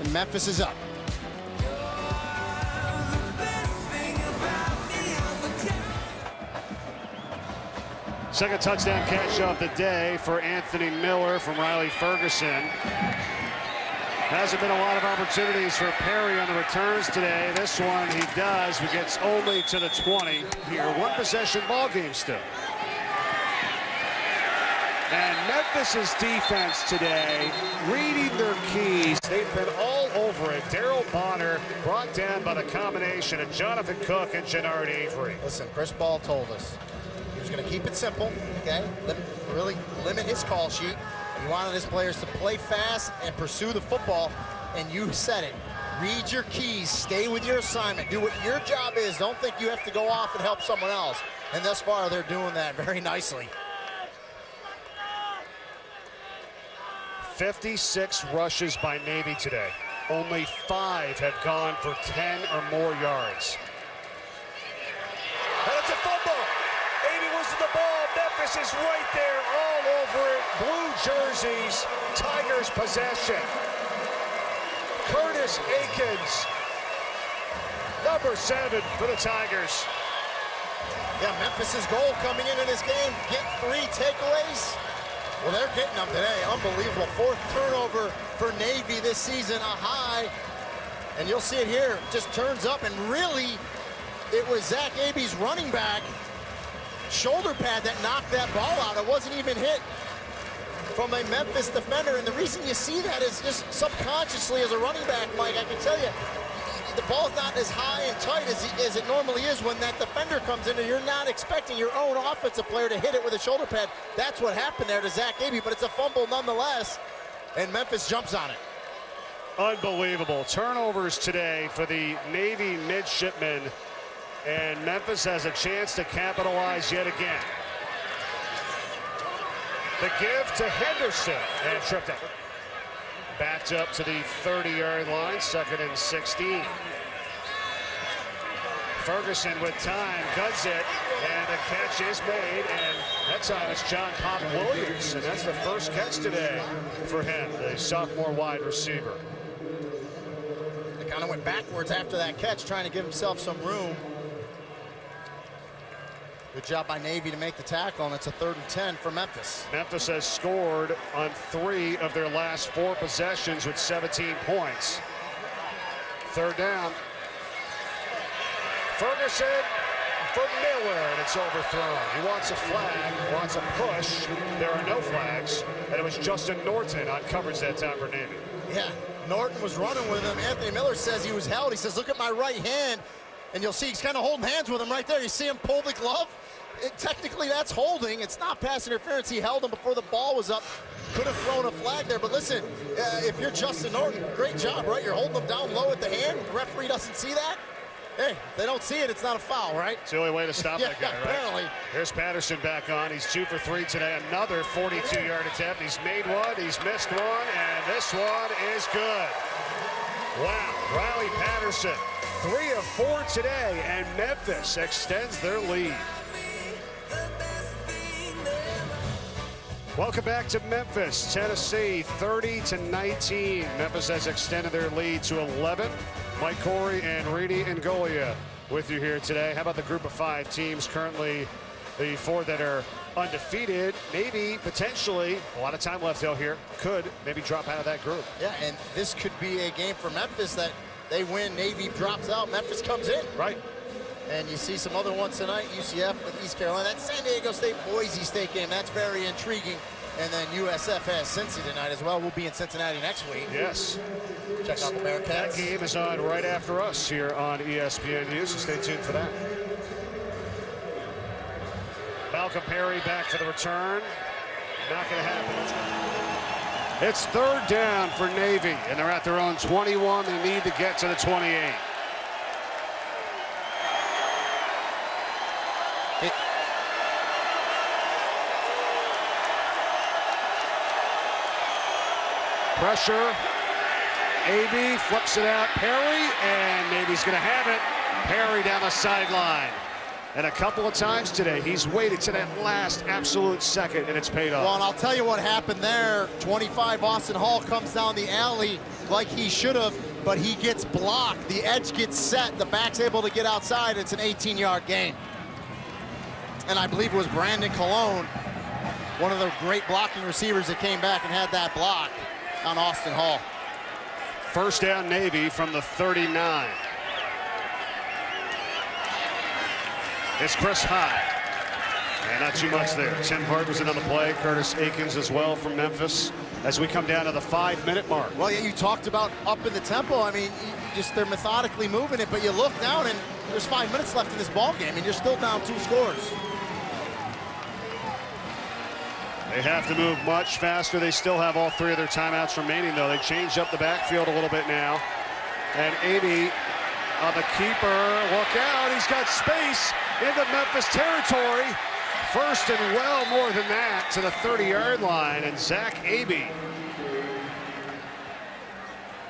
and Memphis is up. Second touchdown catch of the day for Anthony Miller from Riley Ferguson. Hasn't been a lot of opportunities for Perry on the returns today. This one he does, but gets only to the 20 here. 1 possession ball game still. And Memphis's defense today, reading their keys. They've been all over it. Daryl Bonner brought down by the combination of Jonathan Cook and Jannard Avery. Listen, Chris Ball told us he was going to keep it simple, okay? Really limit his call sheet. He wanted his players to play fast and pursue the football, and you said it. Read your keys, stay with your assignment, do what your job is. Don't think you have to go off and help someone else. And thus far, they're doing that very nicely. 56 rushes by Navy today. Only 5 have gone for 10 or more yards. And it's a fumble. 80 loses the ball. Memphis is right there all over it. Blue jerseys, Tigers possession. Curtis Akins, number 7 for the Tigers. Yeah, Memphis's goal coming in this game, get 3 takeaways. Well, they're getting them today. Unbelievable. 4th turnover for Navy this season, a high. And you'll see it here. Just turns up, and really, it was Zach Abe's running back shoulder pad that knocked that ball out. It wasn't even hit from a Memphis defender. And the reason you see that is just subconsciously as a running back, Mike, I can tell you, the ball's not as high and tight as it normally is when that defender comes in, and you're not expecting your own offensive player to hit it with a shoulder pad. That's what happened there to Zach Abey, but it's a fumble nonetheless, and Memphis jumps on it. Unbelievable. Turnovers today for the Navy midshipmen, and Memphis has a chance to capitalize yet again. The give to Henderson, and tripped up. Backed up to the 30-yard line, 2nd and 16. Ferguson with time, cuts it, and the catch is made, and that time it's John Pop Williams, and that's the first catch today for him, the sophomore wide receiver. He kind of went backwards after that catch, trying to give himself some room. Good job by Navy to make the tackle, and it's a 3rd and 10 for Memphis. Memphis has scored on 3 of their last 4 possessions with 17 points. 3rd down. Ferguson for Miller, and it's overthrown. He wants a flag, wants a push. There are no flags, and it was Justin Norton on coverage that time for Navy. Yeah, Norton was running with him. Anthony Miller says he was held. He says, look at my right hand. And you'll see he's kind of holding hands with him right there. You see him pull the glove? Technically, that's holding. It's not pass interference. He held him before the ball was up. Could have thrown a flag there. But listen, if you're Justin Norton, great job, right? You're holding him down low at the hand. The referee doesn't see that. Hey, if they don't see it, it's not a foul, right? It's the only way to stop that guy, right? Apparently. Here's Patterson back on. He's 2 for 3 today. Another 42-yard attempt. He's made one. He's missed one. And this one is good. Wow. Riley Patterson, 3 of 4 today. And Memphis extends their lead. Welcome back to Memphis, Tennessee, 30-19. Memphis has extended their lead to 11. Mike Corey and Reedy Ngolia with you here today. How about the group of 5 teams currently, the 4 that are undefeated? Maybe, potentially, a lot of time left out here, could maybe drop out of that group. Yeah, and this could be a game for Memphis that they win, Navy drops out, Memphis comes in. Right. And you see some other ones tonight, UCF with East Carolina. That San Diego State Boise State game, that's very intriguing. And then USF has Cincy tonight as well. We'll be in Cincinnati next week. Yes. Check out the Bearcats. That game is on right after us here on ESPN News, so stay tuned for that. Malcolm Perry back for the return. Not going to happen. It's 3rd down for Navy, and they're at their own 21. They need to get to the 28. Pressure. Abey flips it out. Perry, and Navy's going to have it. Perry down the sideline. And a couple of times today, he's waited to that last absolute second, and it's paid off. Well, and I'll tell you what happened there. 25, Austin Hall comes down the alley like he should have, but he gets blocked. The edge gets set. The back's able to get outside. It's an 18-yard gain. And I believe it was Brandon Colon, one of the great blocking receivers that came back and had that block on Austin Hall. 1st down Navy from the 39. It's Chris Hyde. And not too much there. Tim Hart was in on the play. Curtis Akins as well from Memphis as we come down to the 5-minute mark. Well, yeah, you talked about up in the tempo. I mean, they're methodically moving it, but you look down and there's 5 minutes left in this ball game and you're still down 2 scores. They have to move much faster. They still have all 3 of their timeouts remaining, though. They changed up the backfield a little bit now. And Abey on the keeper. Look out. He's got space in the Memphis territory. 1st and well more than that to the 30-yard line. And Zach Abey,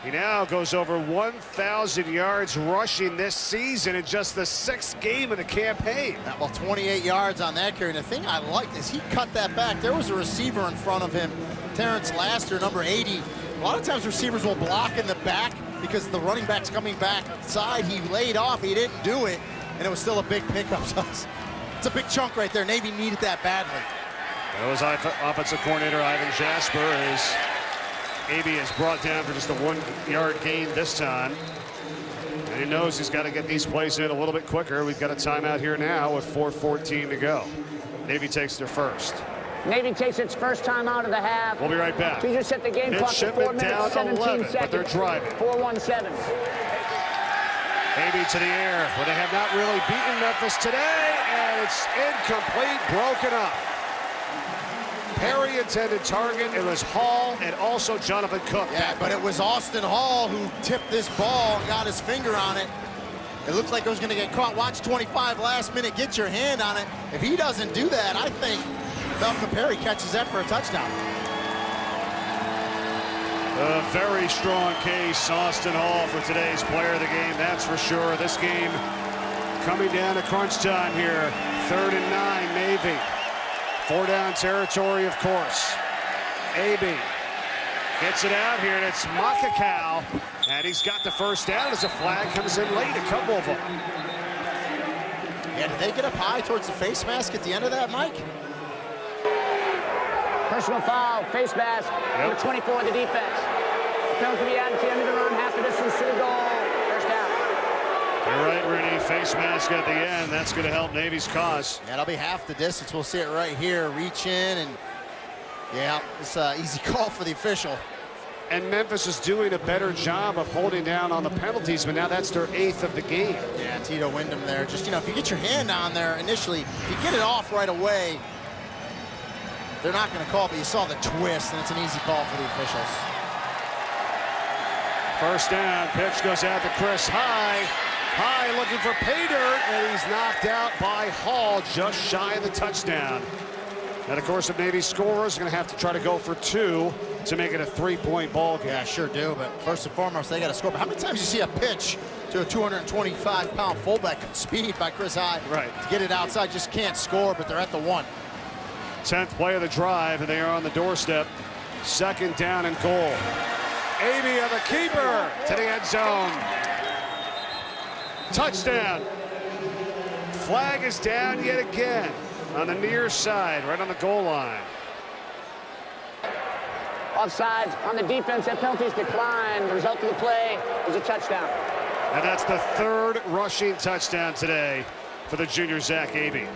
he now goes over 1,000 yards rushing this season in just the 6th game of the campaign. Well, 28 yards on that carry. And the thing I liked is he cut that back. There was a receiver in front of him, Terrence Laster, number 80. A lot of times receivers will block in the back because the running back's coming back side. He laid off. He didn't do it, and it was still a big pickup. So it's a big chunk right there. Navy needed that badly. That was offensive coordinator Ivan Jasper as Abey is brought down for just a 1-yard gain this time. And he knows he's got to get these plays in a little bit quicker. We've got a timeout here now with 4:14 to go. Navy takes their first. Navy takes its first time out of the half. We'll be right back. Teaser set the game clock to 4 minutes, down 17 11, seconds. but they're driving. 4-1-7. Maybe to the air, where they have not really beaten Memphis today, and it's incomplete, broken up. Perry intended target. It was Hall and also Jonathan Cook. Yeah, but it was Austin Hall who tipped this ball and got his finger on it. It looked like it was going to get caught. Watch 25 last minute. Get your hand on it. If he doesn't do that, I think Malcolm Perry catches that for a touchdown. A very strong case, Austin Hall, for today's player of the game, that's for sure. This game coming down to crunch time here. 3rd and 9, Navy. 4-down territory, of course. AB gets it out here, and it's Makakau. And he's got the first down as a flag comes in late, a couple of them. Yeah, did they get up high towards the face mask at the end of that, Mike? Personal foul, face mask, number 24 of the defense. Penalty to be added to the end of the run, half the distance to the goal. First down. You're right, Rudy. Face mask at the end. That's going to help Navy's cause. Yeah, it'll be half the distance. We'll see it right here. Reach in, and yeah, it's an easy call for the official. And Memphis is doing a better job of holding down on the penalties, but now that's their 8th of the game. Yeah, Tito Wyndham there. Just, you know, if you get your hand on there initially, if you get it off right away, they're not going to call, but you saw the twist, and it's an easy call for the officials. First down, pitch goes out to Chris High. High looking for pay dirt, and he's knocked out by Hall, just shy of the touchdown. And of course, if Navy scorers are going to have to try to go for 2 to make it a 3-point ball game. Yeah, sure do, but first and foremost, they got to score. But how many times you see a pitch to a 225-pound fullback speed by Chris High? Right. To get it outside, just can't score, but they're at the 1. 10th play of the drive, and they are on the doorstep. 2nd down and goal. AB of the keeper to the end zone. Touchdown. Flag is down yet again on the near side, right on the goal line. Offsides on the defense, that penalties decline. The result of the play was a touchdown. And that's the 3rd rushing touchdown today for the junior Zach Aby.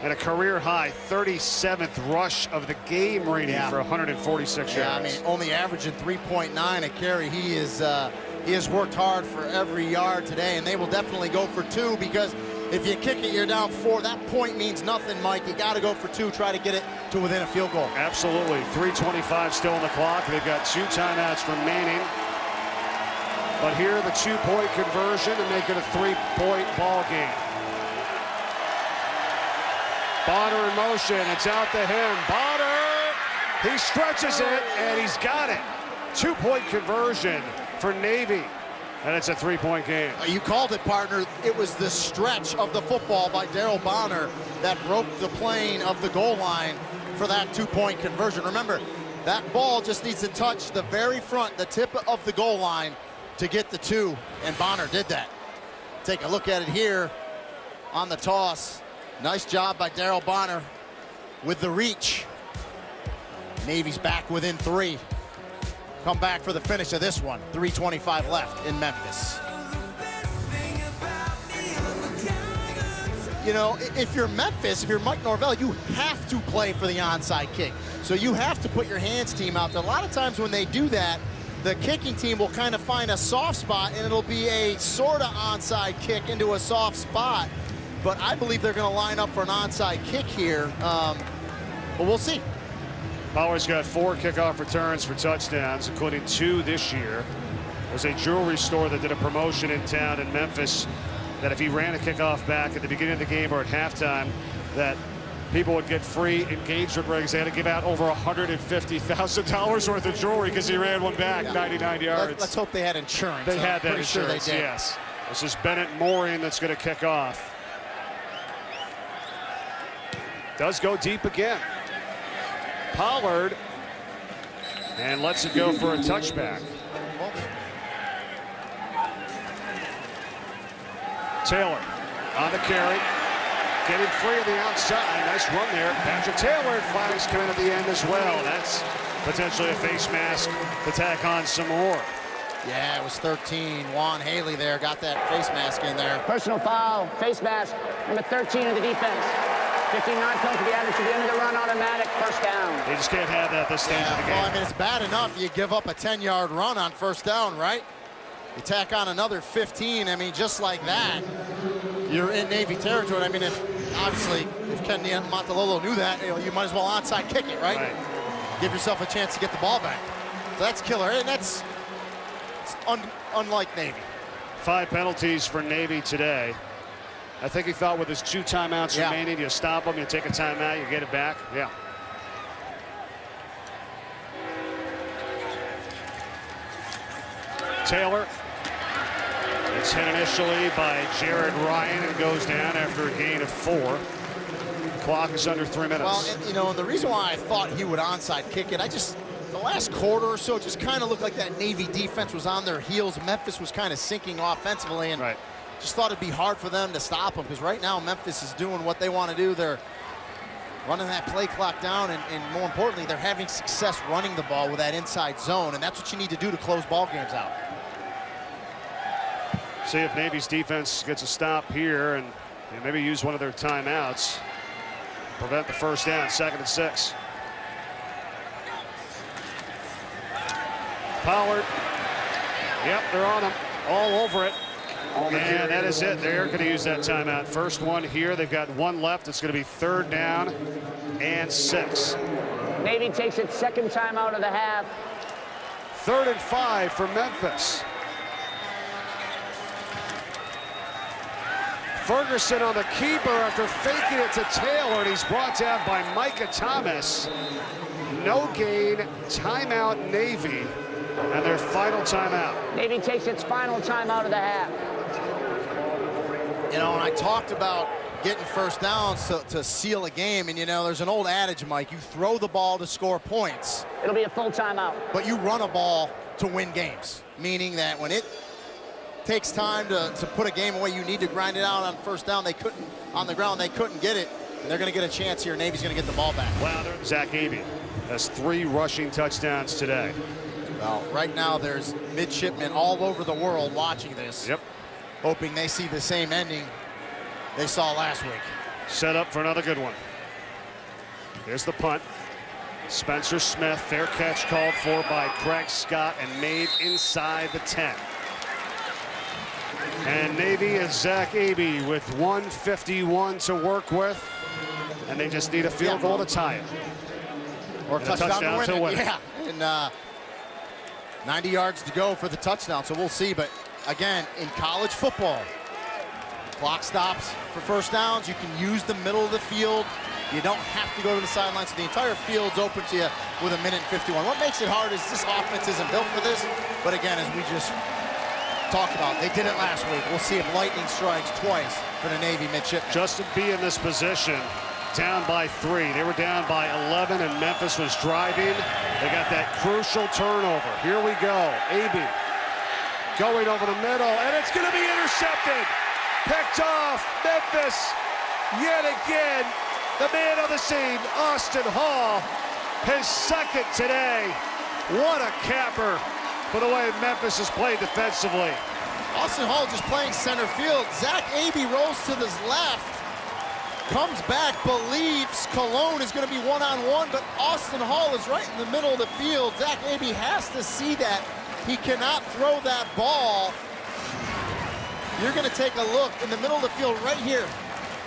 And a career high 37th rush of the game rating for 146 yards. I mean, only averaging 3.9 a carry. He has worked hard for every yard today, and they will definitely go for 2, because if you kick it, you're down 4. That point means nothing, Mike. You got to go for 2, try to get it to within a field goal. Absolutely. 3:25 still on the clock. They've got 2 timeouts remaining. But here, the 2-point conversion to make it a 3-point ball game. Bonner in motion. It's out to him. Bonner, he stretches it, and he's got it. 2-point conversion for Navy, and it's a 3-point game. You called it, partner. It was the stretch of the football by Daryl Bonner that broke the plane of the goal line for that 2-point conversion. Remember, that ball just needs to touch the very front, the tip of the goal line, to get the 2, and Bonner did that. Take a look at it here on the toss. Nice job by Daryl Bonner with the reach. Navy's back within 3. Come back for the finish of this one. 3:25 left in Memphis. You know, if you're Memphis, if you're Mike Norvell, you have to play for the onside kick. So you have to put your hands team out there. A lot of times when they do that, the kicking team will kind of find a soft spot, and it'll be a sort of onside kick into a soft spot. But I believe they're going to line up for an onside kick here. But we'll see. Pollard's got 4 kickoff returns for touchdowns, including 2 this year. There's a jewelry store that did a promotion in town in Memphis that if he ran a kickoff back at the beginning of the game or at halftime, that people would get free engagement rings. They had to give out over $150,000 worth of jewelry because he ran one back 99 yards. Let's hope they had insurance. They had that pretty insurance, sure they did. yes. This is Bennett Morin that's going to kick off. Does go deep again. Pollard, and lets it go for a touchback. Taylor on the carry, getting free on the outside. Nice run there. Patrick Taylor, flags coming at the end as well. That's potentially a face mask to tack on some more. Yeah, it was 13. Juan Haley there got that face mask in there. Personal foul, face mask, number 13 of the defense. 59 penalty to be added to the end of the run, automatic, first down. They just can't have that this stage of the game. Well, I mean, it's bad enough you give up a 10-yard run on first down, right? You tack on another 15, I mean, just like that, you're in Navy territory. I mean, obviously, if Ken Montalolo knew that, you might as well onside kick it, right? Give yourself a chance to get the ball back. So that's killer, and that's unlike Navy. 5 penalties for Navy today. I think he thought with his 2 timeouts remaining, you stop him, you take a timeout, you get it back. Yeah. Taylor. It's hit initially by Jared Ryan and goes down after a gain of 4. Clock is under 3 minutes. Well, and the reason why I thought he would onside kick it, the last quarter or so just kind of looked like that Navy defense was on their heels. Memphis was kind of sinking offensively, and just thought it'd be hard for them to stop them, because right now Memphis is doing what they want to do. They're running that play clock down, and more importantly, they're having success running the ball with that inside zone, and that's what you need to do to close ball games out. See if Navy's defense gets a stop here and maybe use one of their timeouts. Prevent the first down, 2nd and 6. Pollard. Yep, they're on him. All over it. And that is it. They're going to use that timeout. First one here. They've got 1 left. It's going to be 3rd down and 6. Navy takes its 2nd timeout of the half. 3rd and 5 for Memphis. Ferguson on the keeper after faking it to Taylor, and he's brought down by Micah Thomas. No gain, timeout Navy, and their final timeout. Navy takes its final timeout of the half. And I talked about getting first downs to seal a game, and there's an old adage, Mike, you throw the ball to score points. It'll be a full timeout. But you run a ball to win games, meaning that when it takes time to put a game away, you need to grind it out on first down. They couldn't, on the ground, they couldn't get it, and they're going to get a chance here. Navy's going to get the ball back. Wow, Zach Abey has 3 rushing touchdowns today. Well, right now there's midshipmen all over the world watching this. Yep. Hoping they see the same ending they saw last week. Set up for another good one. Here's the punt. Spencer Smith, fair catch called for by Craig Scott and made inside the 10. And Navy is Zach Abey with 1:51 to work with, and they just need a field goal to tie it. Or a touchdown to win it. Yeah, and 90 yards to go for the touchdown, so we'll see. But again, in college football, clock stops for first downs. You can use the middle of the field. You don't have to go to the sidelines, so the entire field's open to you with 1:51. What makes it hard is this offense isn't built for this. But again, as we just talked about, they did it last week. We'll see if lightning strikes twice for the Navy midshipmen. Just to be in this position, down by 3. They were down by 11, and Memphis was driving. They got that crucial turnover. Here we go. Abey going over the middle, and it's going to be intercepted. Picked off. Memphis yet again. The man on the scene, Austin Hall, his 2nd today. What a capper for the way Memphis has played defensively. Austin Hall just playing center field. Zach Abey rolls to his left, comes back, believes Cologne is going to be one-on-one, but Austin Hall is right in the middle of the field. Zach Abey has to see that. He cannot throw that ball. You're going to take a look in the middle of the field right here.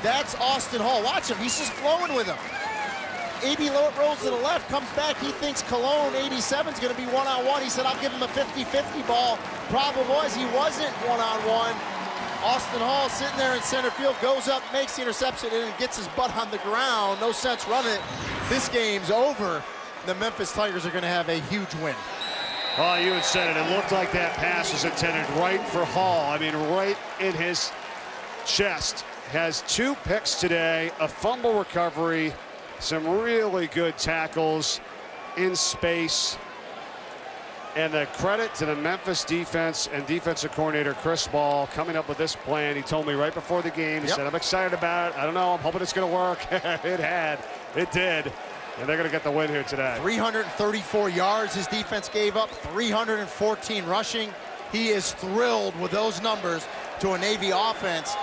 That's Austin Hall. Watch him. He's just flowing with him. Abey rolls to the left, comes back. He thinks Cologne, 87, is going to be one-on-one. He said, I'll give him a 50-50 ball. Problem was, he wasn't one-on-one. Austin Hall sitting there in center field, goes up, makes the interception, and gets his butt on the ground. No sense running it. This game's over. The Memphis Tigers are going to have a huge win. Oh, you had said it. It looked like that pass was intended right for Hall. I mean, right in his chest. Has 2 picks today, a fumble recovery, some really good tackles in space. And the credit to the Memphis defense and defensive coordinator Chris Ball coming up with this plan. He told me right before the game, he said, I'm excited about it. I don't know, I'm hoping it's going to work. It did. And they're going to get the win here today. 334 yards his defense gave up, 314 rushing. He is thrilled with those numbers to a Navy offense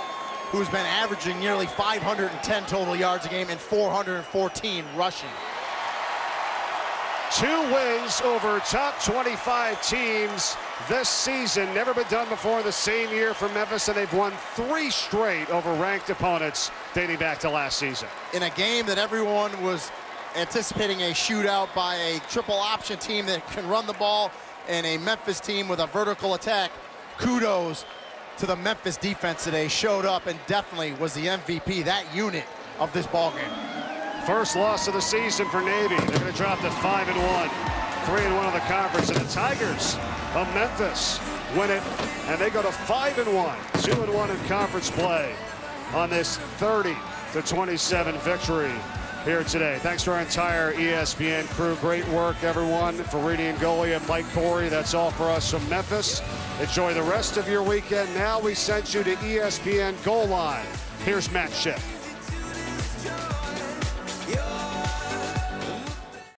who's been averaging nearly 510 total yards a game and 414 rushing. 2 wins over top 25 teams this season. Never been done before in the same year for Memphis, and they've won 3 straight over ranked opponents dating back to last season. In a game that everyone was anticipating a shootout by a triple option team that can run the ball and a Memphis team with a vertical attack, kudos to the Memphis defense today. Showed up and definitely was the MVP, that unit of this ball game. First loss of the season for Navy. They're going to drop to 5-1, 3-1 in the conference. And the Tigers of Memphis win it, and they go to 5-1, 2-1 in conference play on this 30-27 victory here today. Thanks to our entire ESPN crew. Great work, everyone. For Reedy and Golia and Mike Corey, that's all for us from Memphis. Enjoy the rest of your weekend. Now we send you to ESPN Goal Line. Here's Matt Schiff.